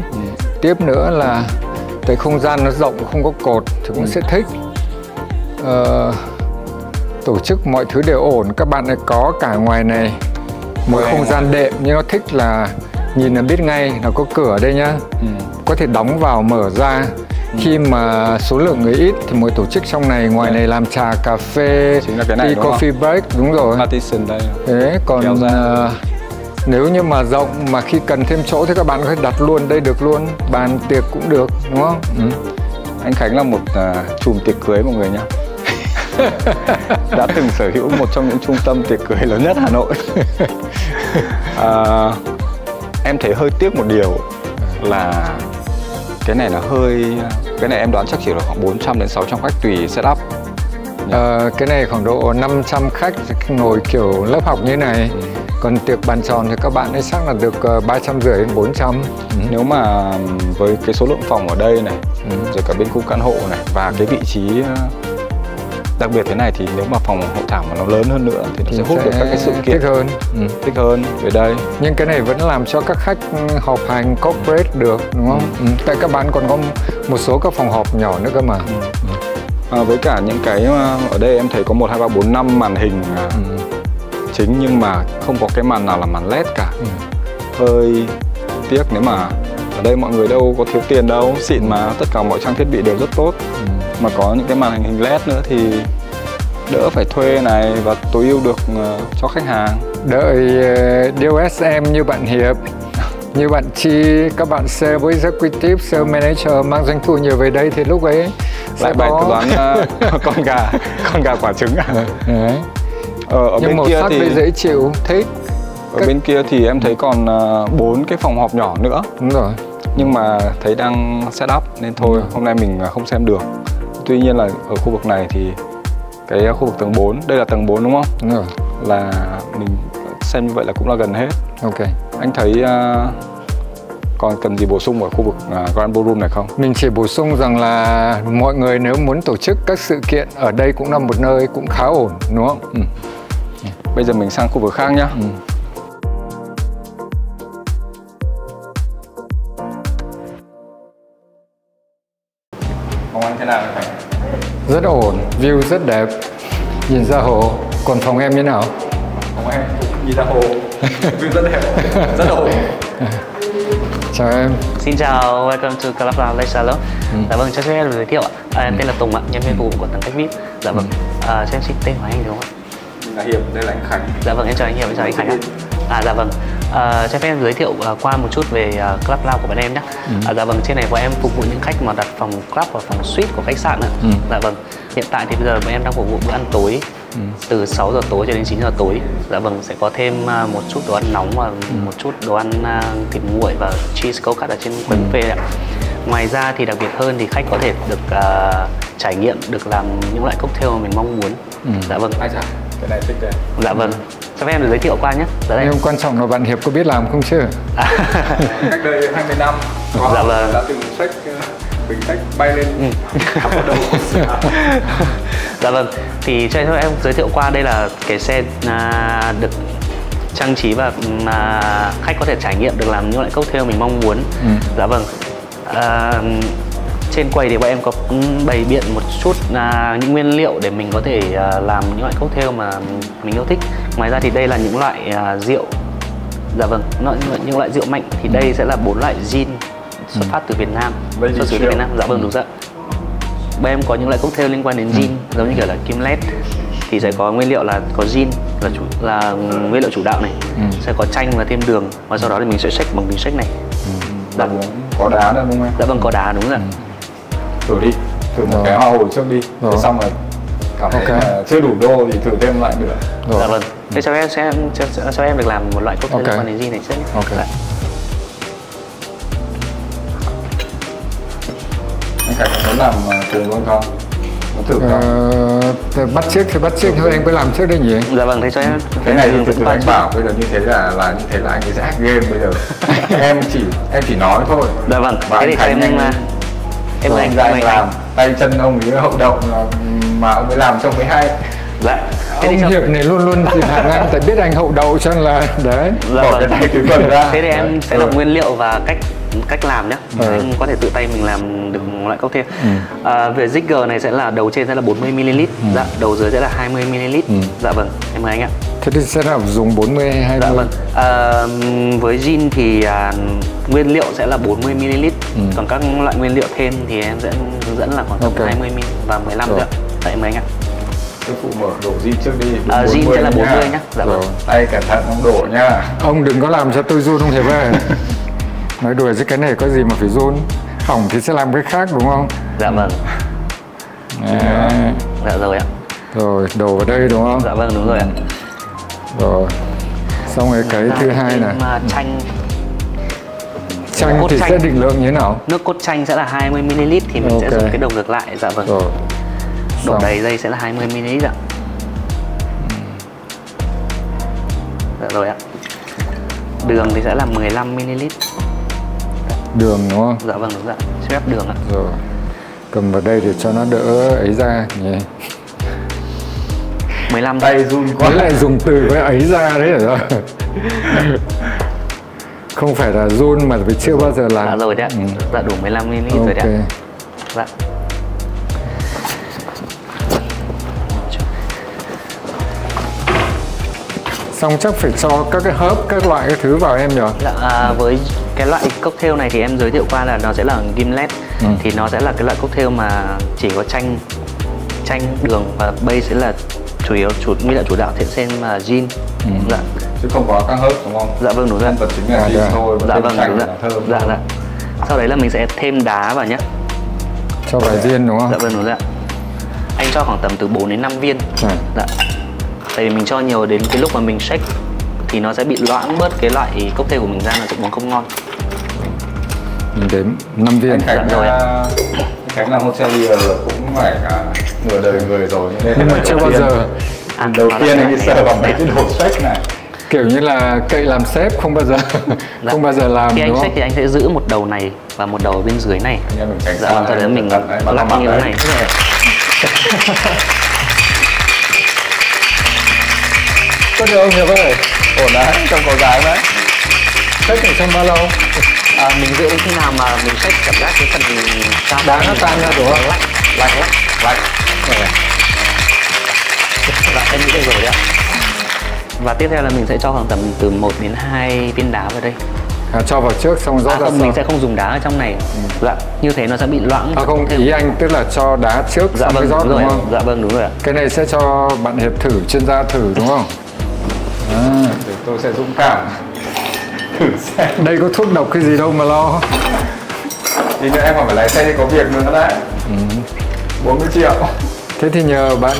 Tiếp nữa là cái không gian nó rộng, không có cột thì cũng sẽ thích. Tổ chức mọi thứ đều ổn. Các bạn ấy có cả ngoài này một không gian đệm, nhưng nó thích là nhìn là biết ngay là có cửa ở đây nhá. Có thể đóng vào mở ra. Khi mà số lượng người ít thì mới tổ chức trong này, ngoài này làm trà, cà phê, tea, coffee break, đúng rồi. Partition đây. Thế còn nếu như mà rộng mà khi cần thêm chỗ thì các bạn có thể đặt luôn đây được luôn, bàn tiệc cũng được đúng không? Anh Khánh là một chùm tiệc cưới mọi người nhá. Đã từng sở hữu một trong những trung tâm tiệc cưới lớn nhất Hà Nội. Em thấy hơi tiếc một điều là cái này cái này em đoán chắc chỉ là khoảng 400 đến 600 khách tùy setup. Cái này khoảng độ 500 khách ngồi kiểu lớp học như này. Còn tiệc bàn tròn thì các bạn ấy chắc là được 350 đến 400. Nếu mà với cái số lượng phòng ở đây này, rồi cả bên khu căn hộ này và cái vị trí đặc biệt thế này, thì nếu mà phòng hội thảo mà nó lớn hơn nữa thì nó sẽ hút được các cái sự kiện thích hơn về đây. Nhưng cái này vẫn làm cho các khách họp hành corporate được đúng không? Tại các bạn còn có một số các phòng họp nhỏ nữa cơ mà. Với cả những cái ở đây em thấy có 1, 2, 3, 4, 5 màn hình chính, nhưng mà không có cái màn nào là màn LED cả. Hơi tiếc, nếu mà ở đây mọi người đâu có thiếu tiền đâu, xịn mà, tất cả mọi trang thiết bị đều rất tốt. Mà có những cái màn hình LED nữa thì đỡ phải thuê này và tối ưu được cho khách hàng. Đợi deal SM như bạn Hiệp, như bạn Chi, các bạn sale với executive, sale manager mang doanh thu nhiều về đây thì lúc ấy lại bài toán con gà quả trứng à? Ở nhưng bên màu kia sắc thì dễ chịu, thích. Ở bên kia thì em thấy còn 4 cái phòng họp nhỏ nữa. Đúng rồi. Nhưng mà thấy đang set up nên thôi hôm nay mình không xem được. Tuy nhiên là ở khu vực này thì cái khu vực tầng 4, đây là tầng 4 đúng không? Đúng rồi. Là mình xem như vậy là cũng là gần hết. Ok. Anh thấy còn cần gì bổ sung ở khu vực Grand Ballroom này không? Mình chỉ bổ sung rằng là mọi người nếu muốn tổ chức các sự kiện ở đây cũng là một nơi cũng khá ổn đúng không? Bây giờ mình sang khu vực khác nhá. Phòng anh thế nào vậy? Rất ổn, view rất đẹp, nhìn ra hồ. Còn phòng em như nào? Phòng em cũng nhìn ra hồ, view rất đẹp, rất là hồ. Chào em. Xin chào, welcome to Club Lounge Lake Salon. Dạ vâng, cho em giới thiệu ạ. Em tên là Tùng ạ, nhân viên phục vụ của Tầng Cách VIP. Dạ vâng, cho em xin tên của anh đúng không ạ? Mình là Hiệp, đây là anh Khánh. Dạ vâng, em chào anh Hiệp, em chào anh Khánh ạ. Dạ vâng, cho phép em giới thiệu qua một chút về Club Lounge của bọn em nhé. Dạ vâng, trên này bọn em phục vụ những khách mà đặt phòng club và phòng suite của khách sạn ạ. Dạ vâng, hiện tại thì bây giờ bọn em đang phục vụ bữa ăn tối từ 6 giờ tối cho đến 9 giờ tối. Dạ vâng, sẽ có thêm một chút đồ ăn nóng và một chút đồ ăn thịt nguội và cheese câu cắt ở trên quầy buffet ạ. Ngoài ra thì đặc biệt hơn thì khách có thể được trải nghiệm được làm những loại cocktail mà mình mong muốn. Dạ vâng. Ai chả, cái này thích đấy. Dạ vâng, cho phép em được giới thiệu qua nhé. Dạ đây. Nhưng quan trọng là bạn Hiệp có biết làm không chứ? Cách đây 20 năm, dạ vâng, đã từng xách bình xách bay lên khắp vào đầu. Dạ vâng, thì cho em giới thiệu qua đây là cái xe được trang trí và khách có thể trải nghiệm được làm những loại cocktail mình mong muốn. Dạ vâng, trên quầy thì bọn em có bày biện một chút những nguyên liệu để mình có thể làm những loại cocktail mà mình yêu thích. Ngoài ra thì đây là những loại rượu. Dạ vâng, những loại rượu mạnh thì đây sẽ là 4 loại gin xuất phát từ Việt Nam, xuất xứ từ Việt Nam. Dạ vâng, đúng rồi. Bọn em có những loại cocktail liên quan đến gin giống như kiểu là Gimlet thì sẽ có nguyên liệu là có gin là nguyên liệu chủ đạo này, sẽ có chanh và thêm đường, và sau đó thì mình sẽ shake bằng bình shake này. Dạ. Có đá nữa đúng không em? Dạ vâng, có đá đúng rồi. Thử đi, thử một cái hoa hồi trước đi, rồi xong rồi cảm thấy là chưa đủ đô thì thử thêm lại nữa. Dạ vâng, thế cho em được làm một loại cocktail liên quan đến gin này trước nhé. Dạ. Anh Khánh muốn làm cùng luôn không? Muốn thử không? Bắt chiếc thì bắt chiếc thôi, anh cứ làm trước đây nhỉ? Dạ vâng, thế cho em. Cái này thì từ anh bảo bây giờ như thế là như thế là anh ấy sẽ hack game bây giờ. em chỉ nói thôi. Dạ vâng, thế thì cho anh làm tay chân ông ấy hậu động mà ông ấy làm trông mới hay. Dạ. Ông Hiệp này luôn luôn tìm hàng ngang tại biết anh hậu đậu cho nên là đấy. Dạ bỏ vâng. cái tay cái phần ra. Thế thì em sẽ đọc nguyên liệu và cách làm nhé. Anh có thể tự tay mình làm được một loại cocktail. Về Jigger này sẽ là đầu trên sẽ là 40 ml, dạ, đầu dưới sẽ là 20 ml. Dạ vâng, em mời anh ạ. Thế thì sẽ là dùng 40 hay 20? Dạ vâng. Với gin thì nguyên liệu sẽ là 40 ml, còn các loại nguyên liệu thêm thì em sẽ hướng dẫn là khoảng tầm 20 ml và 15 nữa. Dạ, em mời anh ạ. Cái phụ mở đổ gin trước đi. Gin sẽ là 40 nhá. Dạ vâng. Tay cẩn thận không đổ nhá. Ông đừng có làm cho tôi run không thể về. Nói đùa chứ cái này có gì mà phải run. Hỏng thì sẽ làm cái khác đúng không? Dạ vâng. Dạ rồi ạ. Rồi đổ vào đây đúng không? Dạ vâng, đúng rồi ạ. Rồi. Xong rồi cái thứ hai này. Chanh. Chanh thì sẽ định lượng như thế nào? Nước cốt chanh sẽ là 20 ml thì mình sẽ dùng cái đầu ngược lại. Dạ vâng. Rồi. Đổ đầy dây sẽ là 20 ml ạ. Dạ rồi ạ. Đường thì sẽ là 15 ml. Đường đúng không? Dạ vâng, đúng rồi. Sẽ ép đường ạ. Rồi. Cầm vào đây để cho nó đỡ ấy ra nhỉ. 15 tay run quá. Mới lại dùng từ với ấy ra đấy rồi. Không phải là run mà vì chưa bao giờ làm. Dạ rồi đấy ạ. Dạ đủ 15 ml rồi đấy ạ. Dạ. Xong chắc phải cho các cái hớp, các loại cái thứ vào em nhỉ? Dạ, với cái loại cocktail này thì em giới thiệu qua là nó sẽ là Gimlet. Thì nó sẽ là cái loại cocktail mà chỉ có chanh, đường và base sẽ là nguyên liệu chủ đạo sẽ xem là gin. Dạ. Chứ không có các hớp đúng không? Dạ vâng, đúng rồi. Vật chính là gin thôi. Dạ vâng, đúng rồi. Thơm. Dạ. Sau đấy là mình sẽ thêm đá vào nhé. Cho vài viên đúng không? Dạ vâng, đúng rồi. Anh cho khoảng tầm từ 4 đến 5 viên. Dạ. Tại vì mình cho nhiều đến cái lúc mà mình shake thì nó sẽ bị loãng bớt cái loại cocktail của mình ra, nó sẽ uống không ngon. Mình đếm 5 viên. Anh Khánh là hotelier cũng phải cả nửa đời người rồi. Nhưng mà chưa bao giờ đầu tiên anh đi sờ vào mấy cái đồ shake này. Kiểu như là cậy làm sếp không bao giờ không bao giờ làm. Khi anh đúng shake không? thì anh sẽ giữ một đầu này và một đầu ở bên dưới này. Dạ vâng, sau đấy mình lắc như thế này. Có được không Hiệp ơi? Ổn đấy, trông có gái đấy. Shake ở trong bao lâu? Mình giữ đến khi nào mà mình shake cảm giác cái phần đá nó tan ra đúng không? Lạnh. Dạ, em nghĩ được rồi đấy ạ. Và tiếp theo là mình sẽ cho khoảng tầm từ 1 đến 2 viên đá vào đây. Cho vào trước xong rót ra không, sau. mình sẽ không dùng đá ở trong này. Dạ, như thế nó sẽ bị loãng. Không, ý anh tức là cho đá trước dạ xong vâng, mới rót đúng không? Dạ vâng, đúng rồi ạ. Cái này sẽ cho bạn Hiệp thử, chuyên gia thử đúng không? Để tôi sẽ dũng cảm thử xem. Đây có thuốc độc cái gì đâu mà lo. Thì nữa em còn phải lái xe đi có việc nữa đấy. 40 triệu. Thế thì nhờ bạn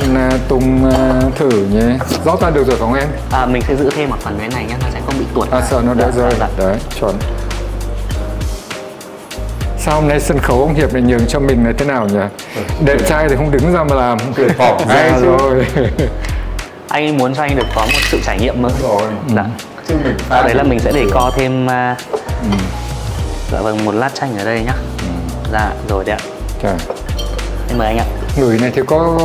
Tùng thử nhé. Rót ra được rồi không em? Mình sẽ giữ thêm một phần cái này nhé, nó sẽ không bị tuột. Sợ nó đỡ rơi. Đấy, chuẩn. Sao hôm nay sân khấu ông Hiệp lại nhường cho mình là thế nào nhỉ? Đẹp trai thì không đứng ra mà làm. Phỏng ra rồi. Anh muốn cho anh được có một sự trải nghiệm mới. Rồi. Dạ. Chứ mình Đấy là mình sẽ để co thêm dạ vâng, một lát chanh ở đây nhá. Dạ, rồi đấy ạ. Trời. Em mời anh ạ. Người này thì có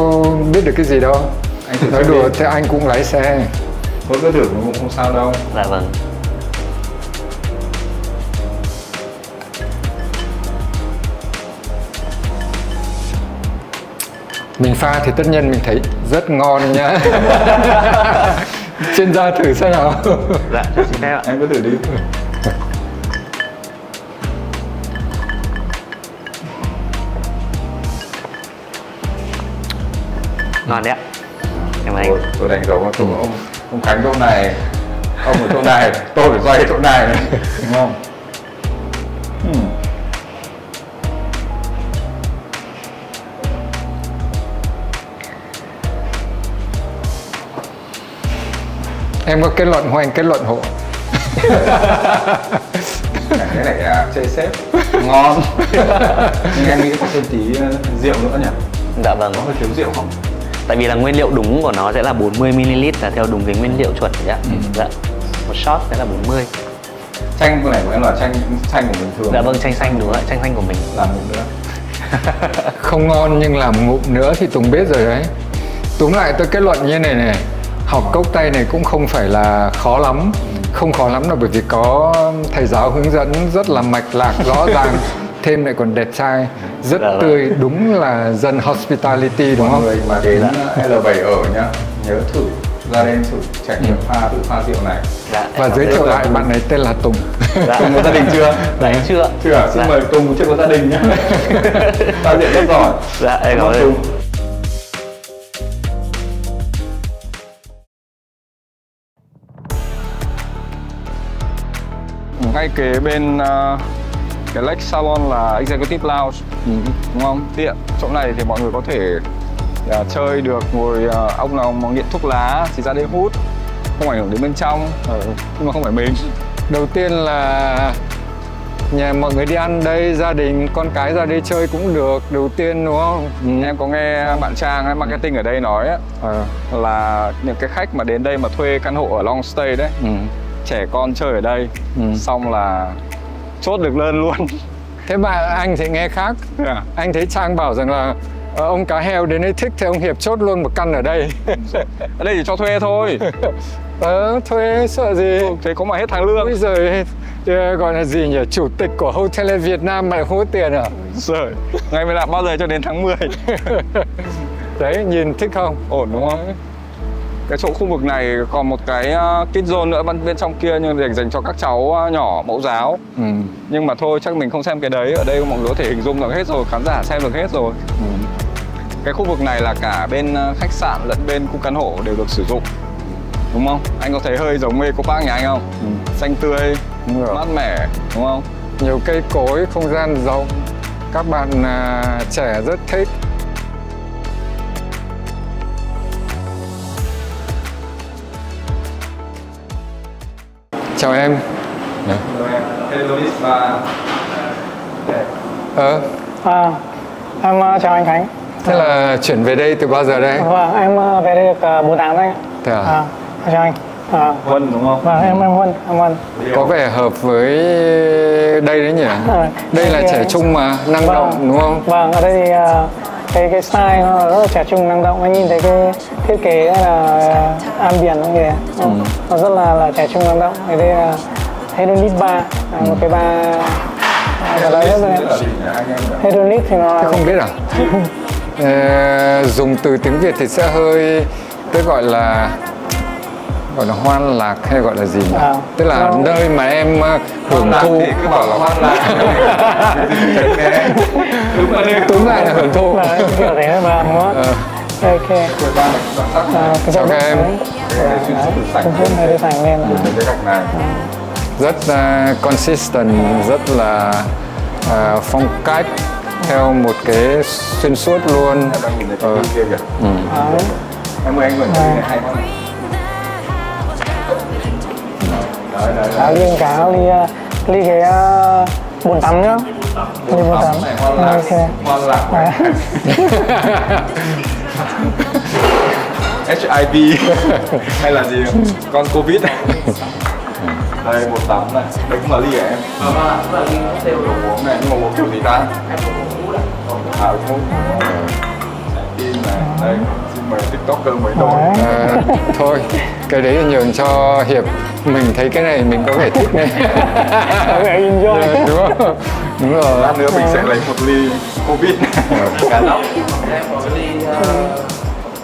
biết được cái gì đâu. Anh nói đùa, thế anh cũng lái xe. Tôi cứ thử nó cũng không sao đâu. Dạ vâng. Mình pha thì tất nhiên mình thấy rất ngon nhá. Chuyên gia thử xem nào. Dạ, cho xin phép ạ. Em cứ thử đi. Ngon đấy ạ. Em mời anh. Tôi đánh dấu là ông Khánh chỗ này, ông ở chỗ này, tôi phải xoay chỗ này, đúng không? Em có kết luận không anh kết luận hộ? Cái này là chê sếp ngon. Nhưng em nghĩ có thêm tí rượu nữa nhỉ? Dạ vâng. Có hơi thiếu rượu không? Tại vì là nguyên liệu đúng của nó sẽ là 40ml là theo đúng cái nguyên liệu chuẩn đấy ạ. Dạ. Một shot sẽ là 40. Chanh này của em là chanh của mình thường. Dạ vâng, chanh xanh đúng ạ, chanh xanh của mình. Làm một nữa. Không ngon nhưng làm ngụm nữa thì Tùng biết rồi đấy. Túm lại tôi kết luận như này này. Học cốc tay này cũng không phải là khó lắm. Không khó lắm là bởi vì có thầy giáo hướng dẫn rất là mạch lạc, rõ ràng. Thêm lại còn đẹp trai, rất tươi, đúng là dân hospitality đúng không? Mọi người mà đến L7 ở nhá, nhớ thử ra đây thử trải nghiệm tự pha rượu này. Dạ, và giới thiệu lại bạn ấy tên là Tùng. Dạ. Tùng có gia đình chưa? Dạ em chưa. Chưa, xin mời Tùng chưa có gia đình nhá. Pha rượu rất giỏi. Dạ em cảm ơn. Ngay kế bên cái Lake Salon là Executive Lounge, đúng không? Tiện. Chỗ này thì mọi người có thể chơi được, ngồi ông nào mà nghiện thuốc lá thì ra đây hút, không ảnh hưởng đến bên trong, nhưng mà không phải mình. Đầu tiên là nhà mọi người đi ăn đây, gia đình, con cái ra đây chơi cũng được, đầu tiên đúng không? Em có nghe bạn Trang marketing ở đây nói là những cái khách mà đến đây mà thuê căn hộ ở long stay đấy, trẻ con chơi ở đây, xong là chốt được đơn luôn. Thế mà anh thì nghe khác. Anh thấy Trang bảo rằng là ông cá heo đến đây thích thì ông Hiệp chốt luôn một căn ở đây. Ở đây chỉ cho thuê thôi. Thuê sợ gì? Thế có mà hết tháng lương. Bây giờ gọi là gì nhỉ? Chủ tịch của Hotel Việt Nam mà hốt tiền à? Rồi, ngày mới làm bao giờ cho đến tháng 10. Đấy, nhìn thích không? Ổn đúng không? Cái chỗ khu vực này còn một cái kids zone nữa bên trong kia, nhưng dành cho các cháu nhỏ mẫu giáo. Nhưng mà thôi chắc mình không xem cái đấy. Ở đây mọi người có thể hình dung được hết rồi, khán giả xem được hết rồi. Cái khu vực này là cả bên khách sạn lẫn bên khu căn hộ đều được sử dụng, đúng không? Anh có thấy hơi giống Eco Park nhà anh không? Xanh tươi, mát mẻ, đúng không? Nhiều cây cối, không gian rộng, các bạn trẻ rất thích. Chào em. Hello và em chào anh Khánh. Thế là chuyển về đây từ bao giờ đây? Vâng, em về đây được 4 tháng đấy. Thế à? Chào anh. Huân đúng không? Vâng, em Huân. Có vẻ hợp với đây đấy nhỉ? Đây là trẻ trung mà, năng động đúng không? Vâng, ở đây thì cái style nó rất là trẻ trung, năng động. Anh nhìn thấy cái thiết kế là ambient như thế. Nó rất là trẻ trung, năng động. Ở đây là Hedonist Bar, một cái bar Hedonist thì nó không biết à? Dùng từ tiếng Việt thì sẽ hơi tức gọi là hoan lạc hay gọi là gì nhỉ? Tức là nơi mà em hưởng thụ. Cứ bảo là hoan lạc. Đúng lại là hưởng thụ. Kiểu thế mà đúng không? Ok. Chào các em. Xuyên suốt hơi sạch lên. Cái gạch này Rất consistent, rất là phong cách theo một cái xuyên suốt luôn. em đang nhìn thấy cái kia kìa. Em ơi, anh Nguyễn này hay không? Áo riêng cả ly cái bồn tắm nhá. Ly bồn tắm. Hoan lạc này. HIV hay là gì không? Con Covid này. Đây bồn tắm này, đây cũng là ly của em. Là ly cocktail Đồ uống này, nhưng mà uống kiểu gì ta? Uống tim này, đây xin mời tiktoker mới nổi. Thôi, cái đấy nhường cho Hiệp. Mình thấy cái này mình có vẻ thích này. Enjoy. Đúng không? Đúng rồi. Lát nữa mình sẽ lấy một ly Covid này. Cá lóc. Em có cái ly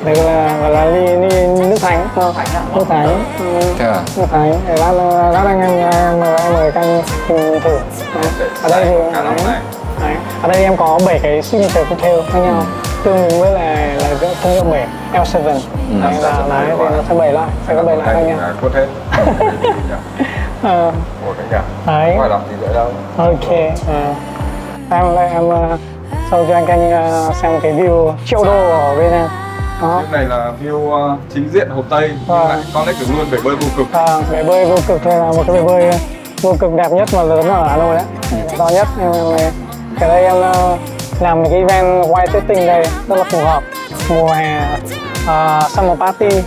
Đây là ly nước thánh không? Nước thánh. Nước thánh. Để lát anh mời các anh cùng thử. Ở đây thì ở đây em có 7 cái signature cocktail khác nhau, tương ứng với là thương hiệu 7 L7. Đấy thì nó sẽ 7 loại, sẽ có 7 loại khác nhau. Cốt hết. Ủa cái cả. Đấy. Ngoài làm gì nữa đâu. Ok. Em show cho anh xem cái view triệu đô ở bên em. Cái này là view chính diện Hồ Tây, nhưng lại connect được luôn bể bơi vô cực. Bể bơi vô cực là một cái bể bơi vô cực đẹp nhất mà lớn ở Hà Nội đấy, to nhất. Cái đây em làm một cái event white setting đây rất là phù hợp mùa hè, summer party.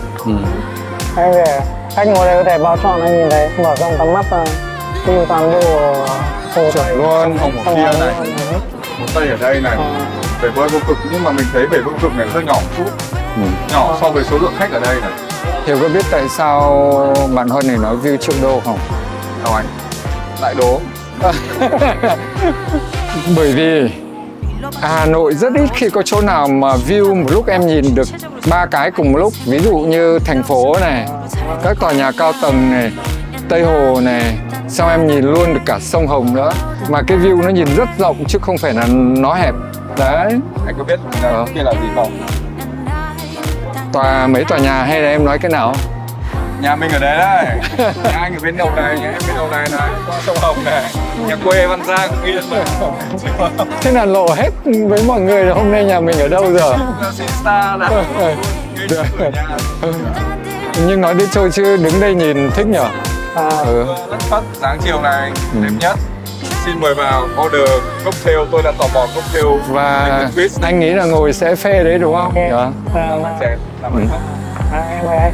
Anh để khách ngồi đây có thể bao trọn, anh nhìn thấy mở rộng tầm mắt và view toàn bộ hồ Tây luôn. Hồng ở kia này, Hồ Tây ở đây này, bể bơi vô cực, nhưng mà mình thấy bể vô cực này hơi nhỏ một chút, nhỏ so với số lượng khách ở đây này. Hiệp có biết tại sao bạn Huân này nói view triệu đô không? Đâu anh? Đại đố. Bởi vì Hà Nội rất ít khi có chỗ nào mà view một lúc em nhìn được 3 cái cùng một lúc. Ví dụ như thành phố này, các tòa nhà cao tầng này, Tây Hồ này, xong em nhìn luôn được cả sông Hồng nữa. Mà cái view nó nhìn rất rộng chứ không phải là nó hẹp. Đấy. Anh có biết kia là gì không? Mấy tòa nhà hay là em nói cái nào? Nhà mình ở đây đấy. Nhà anh ở bên đầu này, nhà em bên đầu này này, qua sông Hồng này. Nhà quê Văn Giang, Yên mà. Thế là lộ hết với mọi người là hôm nay nhà mình ở đâu giờ? Star này. Nhưng nói đi thôi chứ đứng đây nhìn thích nhở? Lất phất, sáng chiều này, đẹp nhất. Xin mời vào order cocktail, tôi đang tò mò cocktail. Và anh nghĩ là ngồi sẽ phê đấy đúng không? Em mời anh.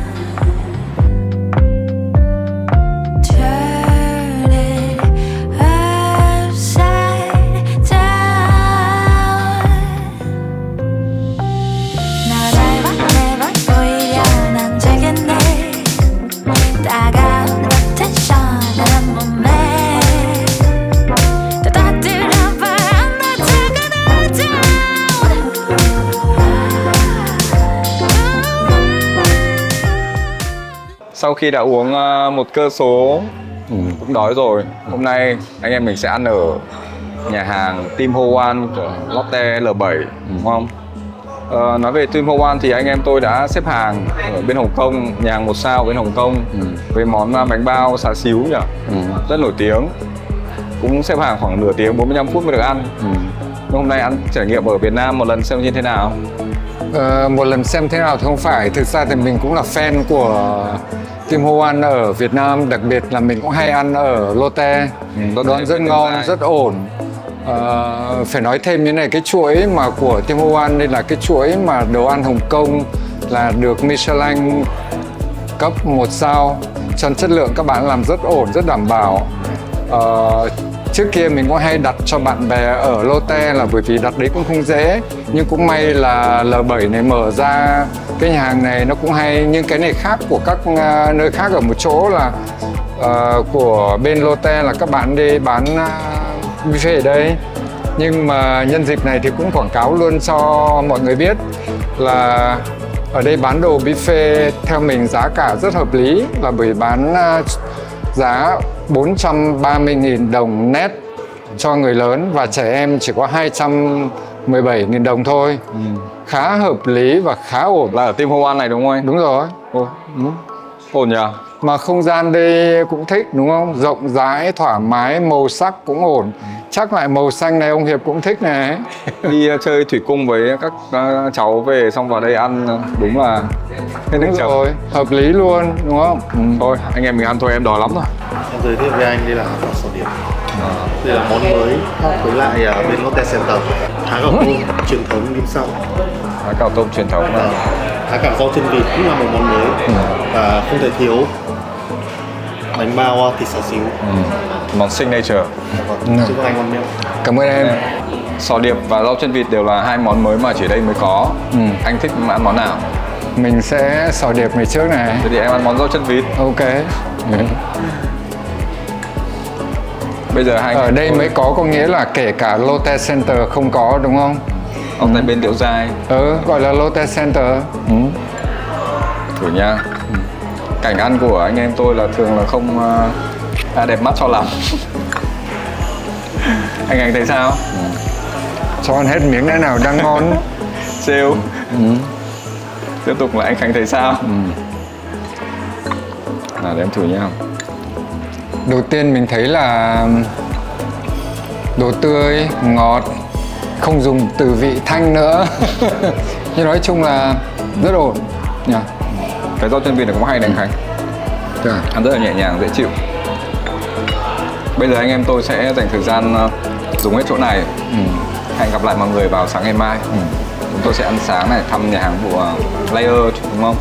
Sau khi đã uống một cơ số cũng đói rồi, hôm nay anh em mình sẽ ăn ở nhà hàng Tim Ho Wan của Lotte L7, đúng không? Nói về Tim Ho Wan thì anh em tôi đã xếp hàng ở bên Hồng Kông, nhà hàng 1 sao bên Hồng Kông, với món bánh bao xá xíu nhỉ, rất nổi tiếng. Cũng xếp hàng khoảng nửa tiếng, 45 phút mới được ăn. Nhưng hôm nay ăn trải nghiệm ở Việt Nam một lần xem như thế nào. Một lần xem thế nào thì không phải, thực ra thì mình cũng là fan của Tim Ho Wan ở Việt Nam, đặc biệt là mình cũng hay ăn ở Lotte. Đồ ăn rất ngon, rất ổn. Phải nói thêm như này, cái chuỗi mà của Tim Ho Wan đây là cái chuỗi mà đồ ăn Hồng Kông là được Michelin cấp 1 sao. Cho chất lượng các bạn làm rất ổn, rất đảm bảo. Trước kia mình cũng hay đặt cho bạn bè ở Lotte là bởi vì đặt đấy cũng không dễ. Nhưng cũng may là L7 này mở ra cái nhà hàng này nó cũng hay. Nhưng cái này khác của các nơi khác ở một chỗ là của bên Lotte là các bạn đi bán buffet ở đây. Nhưng mà nhân dịp này thì cũng quảng cáo luôn cho mọi người biết là ở đây bán đồ buffet theo mình giá cả rất hợp lý, là bởi bán giá 430.000 đồng net cho người lớn và trẻ em chỉ có 217.000 đồng thôi. Khá hợp lý và khá ổn. Là ở Tim Ho Wan này đúng không anh? Đúng rồi. Ổn nhỉ? Mà không gian đây cũng thích đúng không? Rộng rãi, thoải mái, màu sắc cũng ổn. Chắc lại màu xanh này ông Hiệp cũng thích này. Đi chơi thủy cung với các cháu về xong vào đây ăn đúng là hết nước Đúng chấm. rồi, hợp lý luôn đúng không? Thôi anh em mình ăn thôi, em đói lắm rồi. Em giới thiệu với anh đây là hot sổ điểm. Đây là món mới hot với lại bên Lotte Center. Há gạo tôm truyền thống dim sum. Há gạo tôm truyền thống này. Há cảo rau chân vịt cũng là một món mới và không thể thiếu bánh bao thịt xào xíu. Món signature. Chúc anh ngon miệng. Cảm ơn em. Sò điệp và rau chân vịt đều là hai món mới mà chỉ đây mới có. Anh thích ăn món nào? Mình sẽ sò điệp ngày trước này. Thế thì em ăn món rau chân vịt. Ok. Bây giờ hai Ở đây mới có nghĩa là kể cả Lotte Center không có đúng không? ở tại bên Liễu Giai. Gọi là Lotte Center. Thử nha. Cảnh ăn của anh em tôi là thường là không đẹp mắt cho lắm. Anh thấy sao? Cho ăn hết miếng nữa nào đang ngon. Trêu. Tiếp tục là anh Khánh thấy sao? Nào để em thử nha. Đầu tiên mình thấy là đồ tươi, ngọt, không dùng từ vị thanh nữa. Nhưng nói chung là rất ổn nhỉ. Cái rau chân vịt này cũng hay này anh Khánh. Ăn rất là nhẹ nhàng, dễ chịu. Bây giờ anh em tôi sẽ dành thời gian dùng hết chỗ này. Hẹn gặp lại mọi người vào sáng ngày mai. Chúng tôi sẽ ăn sáng này, thăm nhà hàng của Layer đúng không?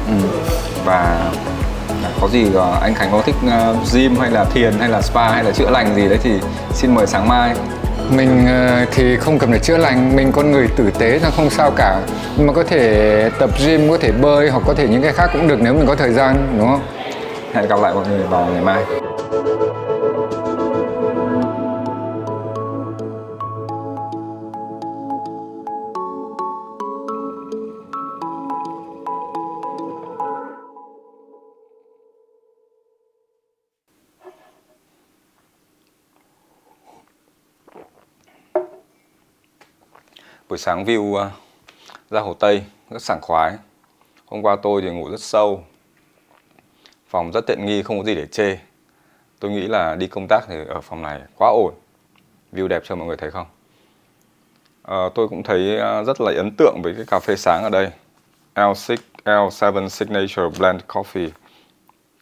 Và có gì anh Khánh có thích gym hay là thiền hay là spa hay là chữa lành gì đấy thì xin mời sáng mai. Mình thì không cần phải chữa lành, mình con người tử tế là không sao cả. Nhưng mà có thể tập gym, có thể bơi hoặc có thể những cái khác cũng được nếu mình có thời gian, đúng không? Hẹn gặp lại mọi người vào ngày mai. Buổi sáng view ra Hồ Tây rất sảng khoái. Hôm qua tôi thì ngủ rất sâu, phòng rất tiện nghi, không có gì để chê. Tôi nghĩ là đi công tác thì ở phòng này quá ổn. View đẹp cho mọi người thấy không? Tôi cũng thấy rất là ấn tượng với cái cà phê sáng ở đây, L6, L7 Signature Blend Coffee.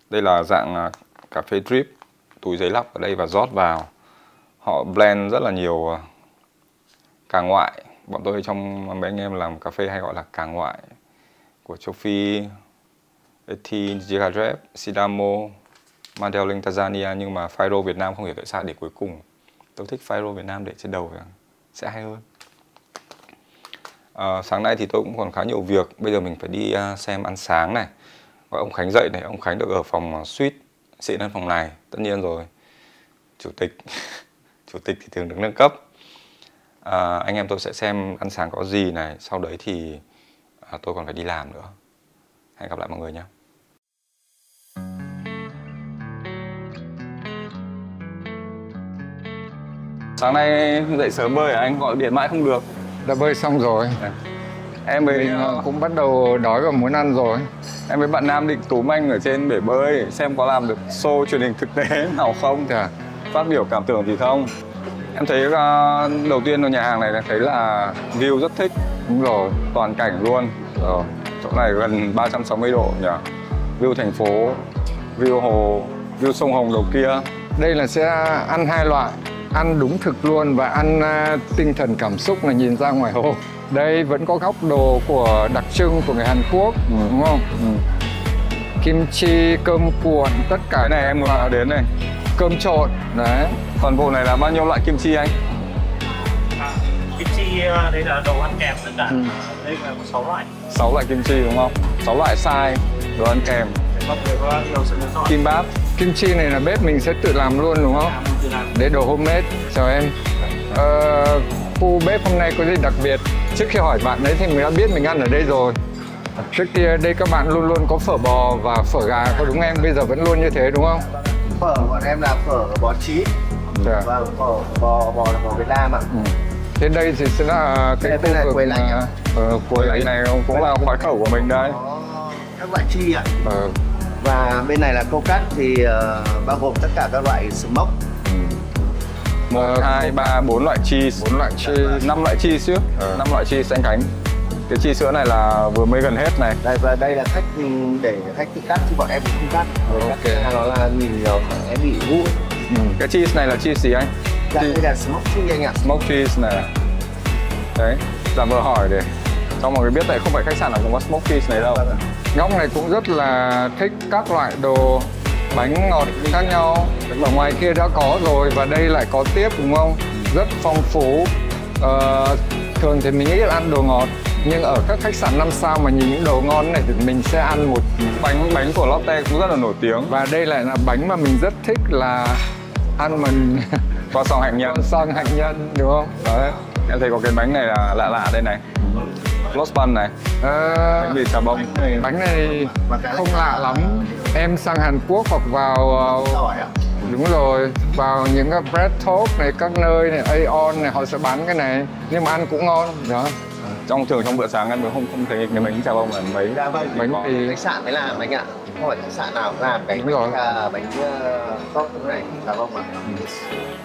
Đây là dạng cà phê drip, túi giấy lọc ở đây và rót vào. Họ blend rất là nhiều cà ngoại. Bọn tôi trong mấy anh em làm cà phê hay gọi là cà ngoại của châu Phi, Eti, Jigarep, Sidamo, Mandel Linh, Tanzania. Nhưng mà Fairo Việt Nam không hiểu tại sao để cuối cùng. Tôi thích Fairo Việt Nam để trên đầu sẽ hay hơn. Sáng nay thì tôi cũng còn khá nhiều việc. Bây giờ mình phải đi xem ăn sáng này. Gọi ông Khánh dậy này. Ông Khánh được ở phòng suite xịn hơn phòng này. Tất nhiên rồi. Chủ tịch Chủ tịch thì thường được nâng cấp. Anh em tôi sẽ xem ăn sáng có gì này. Sau đấy thì tôi còn phải đi làm nữa. Hẹn gặp lại mọi người nhé. Sáng nay dậy sớm bơi à? Anh gọi điện mãi không được. Đã bơi xong rồi. Em với cũng bắt đầu đói và muốn ăn rồi. Em với bạn Nam định túm anh ở trên bể bơi xem có làm được show truyền hình thực tế nào không, phát biểu cảm tưởng gì không. Em thấy đầu tiên ở nhà hàng này thấy là view rất thích. Đúng rồi, toàn cảnh luôn. Chỗ này gần 360 độ nhỉ. View thành phố, view hồ, view sông Hồng đầu kia. Đây là sẽ ăn hai loại, ăn đúng thực luôn và ăn tinh thần cảm xúc là nhìn ra ngoài hồ. Đây vẫn có góc đồ của đặc trưng của người Hàn Quốc, đúng không? Kim chi, cơm cuộn, tất cả. Cái này em muốn nói đến này. Cơm trộn, đấy. Toàn bộ này là bao nhiêu loại kim chi anh? Kim chi đây là đồ ăn kèm tất cả. Đây là có 6 loại. 6 loại kim chi đúng không? 6 loại size đồ ăn kèm. Mọi người có nhiều sự lựa chọn. Kim báp. Kim chi này là bếp mình sẽ tự làm luôn đúng không? Để đồ homemade. Chào em. Khu bếp hôm nay có gì đặc biệt? Trước khi hỏi bạn đấy thì mình đã biết mình ăn ở đây rồi. Trước kia đây các bạn luôn luôn có phở bò và phở gà, có đúng em? Bây giờ vẫn luôn như thế đúng không? Phở bọn em là phở bò chí và phở bò là phở Việt Nam ạ. Thế đây thì sẽ là cái Đây là quầy lạnh ạ. quầy lạnh này cũng là khoái khẩu của mình đây. Có các loại chi ạ. Và bên này là câu cắt thì bao gồm tất cả các loại smoke. 1, 2, 3, 4 loại cheese, 5 loại cheese chứ, 5 loại cheese anh Khánh. Cái cheese sữa này là vừa mới gần hết này. Đây và đây là khách để khách tự cắt chứ bọn em cũng không cắt. Ok. Nó là nhìn em bị vụ. Cái cheese này là cheese gì anh? Dạ, đây là smoke cheese anh ạ. Smoke cheese này. Đấy, giả vờ hỏi để cho mọi người biết tại không phải khách sạn nào cũng có smoke cheese này đâu. Góc này cũng rất là thích các loại đồ bánh ngọt khác nhau. Ở ngoài kia đã có rồi và đây lại có tiếp đúng không? Rất phong phú. Thường thì mình ít ăn đồ ngọt, nhưng ở các khách sạn 5 sao mà nhìn những đồ ngon này thì mình sẽ ăn một bánh của Lotte cũng rất là nổi tiếng. Và đây lại là bánh mà mình rất thích là ăn mình Qua song hạnh nhân. Song hạnh nhân đúng không? Đấy, em thấy có cái bánh này là lạ đây này. Lost bun này. Bánh mì xà bông. Bánh này không lạ lắm. Em sang Hàn Quốc hoặc vào đúng rồi, vào những cái bread talk này, các nơi này, Aeon này họ sẽ bán cái này, nhưng mà ăn cũng ngon đó. Trong bữa sáng ăn không thấy cái bánh xà bông là mấy. Bánh thì khách sạn mới làm anh ạ. Không phải khách sạn nào cũng làm bánh bánh góc này xà bông ạ.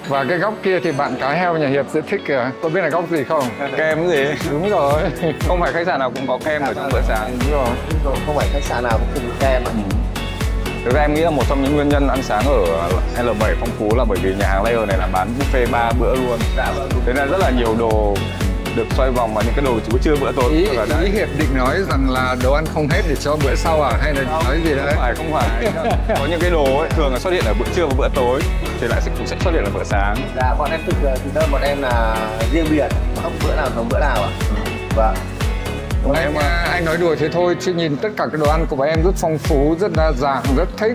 Và cái góc kia thì bạn cá heo nhà Hiệp sẽ thích kìa. Có biết là góc gì không? Kem cái gì? Đúng rồi. Không phải khách sạn nào cũng có kem ở trong bữa sáng. Đúng rồi. Không phải khách sạn nào cũng cùng kem ạ. Thực ra em nghĩ là một trong những nguyên nhân ăn sáng ở L7 phong phú là bởi vì nhà hàng Layer này là bán buffet 3 bữa luôn. Thế nên rất là nhiều đồ được xoay vòng và những cái đồ bữa trưa bữa tối. Ý Hiệp định nói rằng là đồ ăn không hết để cho bữa sau à? Hay là nói gì đấy? Không phải. Có những cái đồ ấy, thường là xuất hiện ở bữa trưa và bữa tối thì lại cũng sẽ xuất hiện ở bữa sáng. Dạ, bọn em thực đơn bọn em là riêng biệt, không bữa nào giống bữa nào ạ. Vâng. Anh nói đùa thế thôi, chứ nhìn tất cả cái đồ ăn của bọn em rất phong phú, rất đa dạng, rất thích.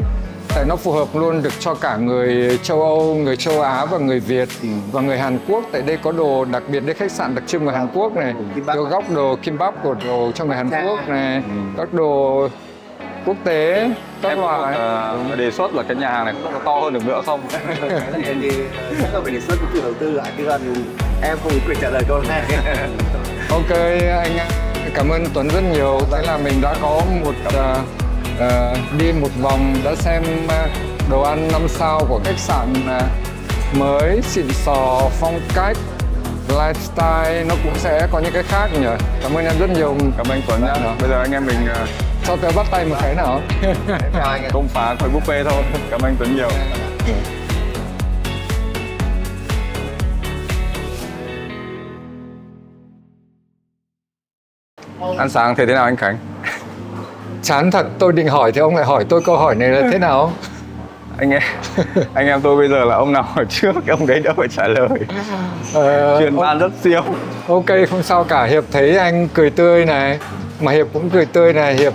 Tại nó phù hợp luôn được cho cả người châu Âu, người châu Á và người Việt và người Hàn Quốc. Tại đây có đồ đặc biệt, đây khách sạn đặc trưng người Hàn Quốc này, đồ góc đồ kimbap của đồ cho người Hàn Quốc này, các đồ quốc tế, các loại. Đề xuất là cái nhà hàng này có to hơn được nữa không? Em thì rất là phải đề xuất với chủ đầu tư ạ, chứ còn em không có quyền trả lời câu này. Ok, anh cảm ơn Tuấn rất nhiều. Thế là mình đã có một đi một vòng, đã xem đồ ăn 5 sao của khách sạn mới, xịn sò, phong cách, lifestyle nó cũng sẽ có những cái khác nhỉ. Cảm ơn em rất nhiều. Cảm ơn anh Tuấn nhá. Bây giờ anh em mình cho tôi bắt tay một cái nào. Chào anh ạ. Công phá khỏi buffet thôi. Cảm ơn anh Tuấn nhiều. Ăn sáng thế nào anh Khánh? Chán thật, tôi định hỏi thì ông lại hỏi tôi câu hỏi này là thế nào? Anh em tôi bây giờ là ông nào hỏi trước, ông đấy đỡ phải trả lời. Chuyện ban rất siêu. Ok, không sao cả. Hiệp thấy anh cười tươi này, mà Hiệp cũng cười tươi này, Hiệp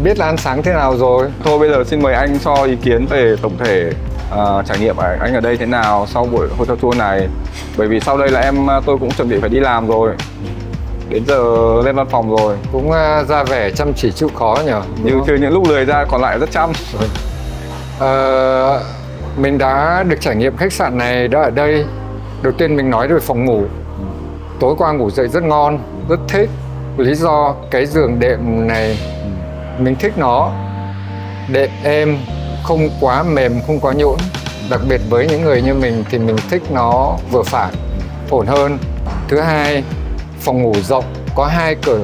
biết là ăn sáng thế nào rồi. Thôi bây giờ xin mời anh cho ý kiến về tổng thể trải nghiệm anh ở đây thế nào sau buổi hotel tour này. Bởi vì sau đây là tôi cũng chuẩn bị phải đi làm rồi. Đến giờ lên văn phòng rồi. Cũng ra vẻ chăm chỉ chịu khó nhỉ. Trừ những lúc lười ra còn lại rất chăm. Mình đã được trải nghiệm khách sạn này đã ở đây. Đầu tiên mình nói về phòng ngủ. Tối qua ngủ dậy rất ngon, rất thích. Lý do cái giường đệm này mình thích nó. Đệm êm, không quá mềm, không quá nhũn. Đặc biệt với những người như mình thì mình thích nó vừa phải, ổn hơn. Thứ hai, phòng ngủ rộng, có 2 cửa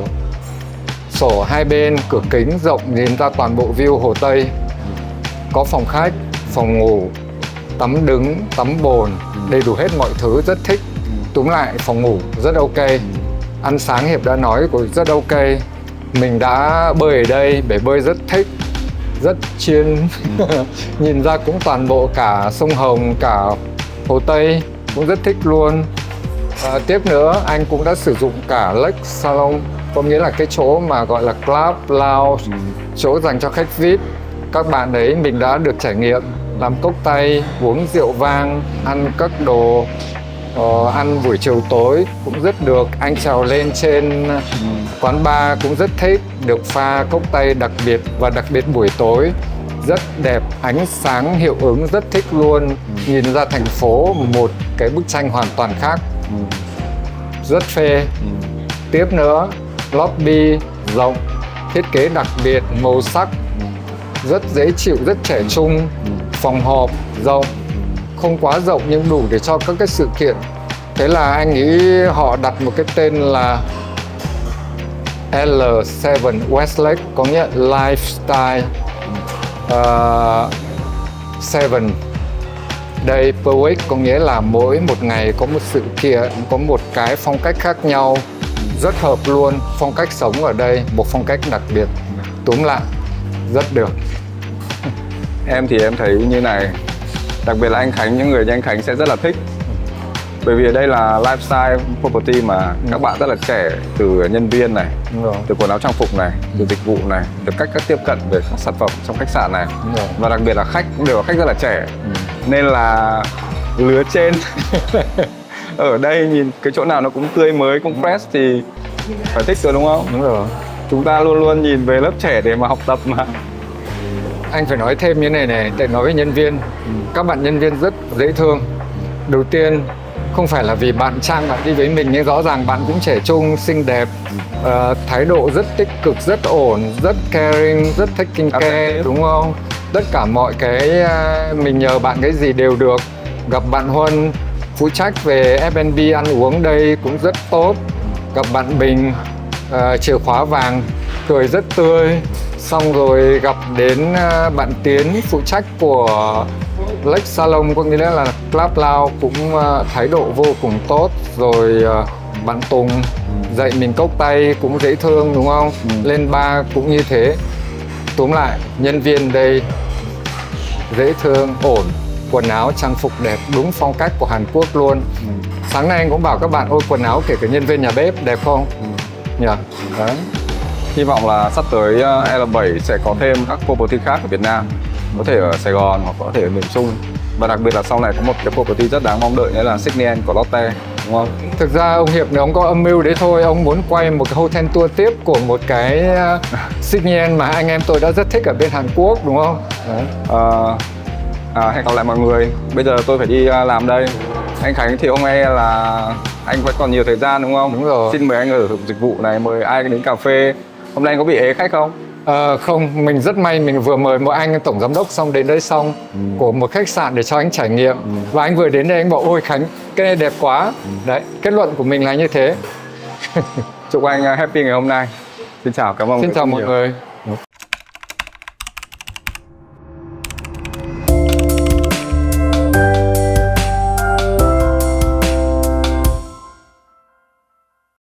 sổ hai bên, cửa kính rộng nhìn ra toàn bộ view Hồ Tây. Có phòng khách, phòng ngủ, tắm đứng, tắm bồn, đầy đủ hết mọi thứ, rất thích. Túm lại, phòng ngủ rất ok. Ăn sáng Hiệp đã nói của rất ok. Mình đã bơi ở đây, bể bơi rất thích, rất chill. Nhìn ra cũng toàn bộ cả sông Hồng, cả Hồ Tây, cũng rất thích luôn. Tiếp nữa, anh cũng đã sử dụng cả Lake Salon, có nghĩa là cái chỗ mà gọi là club, lounge, chỗ dành cho khách VIP. Các bạn đấy mình đã được trải nghiệm làm cốc tay, uống rượu vang, ăn các đồ ăn buổi chiều tối cũng rất được. Anh trèo lên trên quán bar cũng rất thích, được pha cocktail đặc biệt, và đặc biệt buổi tối rất đẹp, ánh sáng hiệu ứng rất thích luôn. Nhìn ra thành phố một cái bức tranh hoàn toàn khác, rất phê. Tiếp nữa, lobby rộng, thiết kế đặc biệt, màu sắc rất dễ chịu, rất trẻ trung. Phòng họp rộng, không quá rộng nhưng đủ để cho các cái sự kiện. Thế là anh nghĩ họ đặt một cái tên là L7 Westlake, có nghĩa lifestyle 7 day per week, có nghĩa là mỗi một ngày có một sự kiện, có một cái phong cách khác nhau, rất hợp luôn. Phong cách sống ở đây một phong cách đặc biệt. Túm lại rất được. Em thì em thấy như này, đặc biệt là anh Khánh, những người như anh Khánh sẽ rất là thích. Bởi vì ở đây là lifestyle property mà các bạn rất là trẻ, từ nhân viên này, từ quần áo trang phục này, từ dịch vụ này, từ cách tiếp cận về các sản phẩm trong khách sạn này, và đặc biệt là khách cũng đều là khách rất là trẻ, nên là lứa trên ở đây nhìn cái chỗ nào nó cũng tươi mới, cũng fresh thì phải thích rồi, đúng không? Đúng rồi. Chúng ta luôn luôn nhìn về lớp trẻ để mà học tập mà. Anh phải nói thêm như này để nói với nhân viên. Các bạn nhân viên rất dễ thương. Đầu tiên, không phải là vì bạn Trang bạn đi với mình, nhưng rõ ràng bạn cũng trẻ trung, xinh đẹp, thái độ rất tích cực, rất ổn, rất caring, rất taking care, đúng không? Tất cả mọi cái mình nhờ bạn cái gì đều được. Gặp bạn Huân, phụ trách về F&B ăn uống đây cũng rất tốt. Gặp bạn Bình, chìa khóa vàng, cười rất tươi. Xong rồi gặp đến bạn Tiến, phụ trách của Lake Salon, có nghĩa là Club Lounge, cũng thái độ vô cùng tốt. Rồi bạn Tùng dạy mình cốc tay cũng dễ thương, đúng không? Lên bar cũng như thế. Túm lại, nhân viên đây dễ thương, ổn, quần áo trang phục đẹp, đúng phong cách của Hàn Quốc luôn. Sáng nay anh cũng bảo các bạn, ôi quần áo kể cả nhân viên nhà bếp đẹp không? Đấy. Hy vọng là sắp tới L7 sẽ có thêm các property khác ở Việt Nam, có thể ở Sài Gòn hoặc có thể ở miền Trung, và đặc biệt là sau này có một cái property rất đáng mong đợi, nữa là Signian của Lotte, đúng không? Thực ra ông Hiệp này ông có âm mưu đấy thôi, ông muốn quay một cái hotel tour tiếp của một cái Signian mà anh em tôi đã rất thích ở bên Hàn Quốc, đúng không? Hẹn gặp lại mọi người. Bây giờ tôi phải đi làm đây. Anh Khánh thì hôm nay là anh vẫn còn nhiều thời gian, đúng không? Đúng rồi. Xin mời anh ở dịch vụ này, mời ai đến cà phê. Hôm nay anh có bị ế khách không? Không, mình rất may mình vừa mời một anh tổng giám đốc xong đến đây xong của một khách sạn để cho anh trải nghiệm. Và anh vừa đến đây anh bảo ôi Khánh, cái này đẹp quá. Đấy, kết luận của mình là như thế. Chúc anh happy ngày hôm nay. Xin chào, cảm ơn. Xin chào mọi người.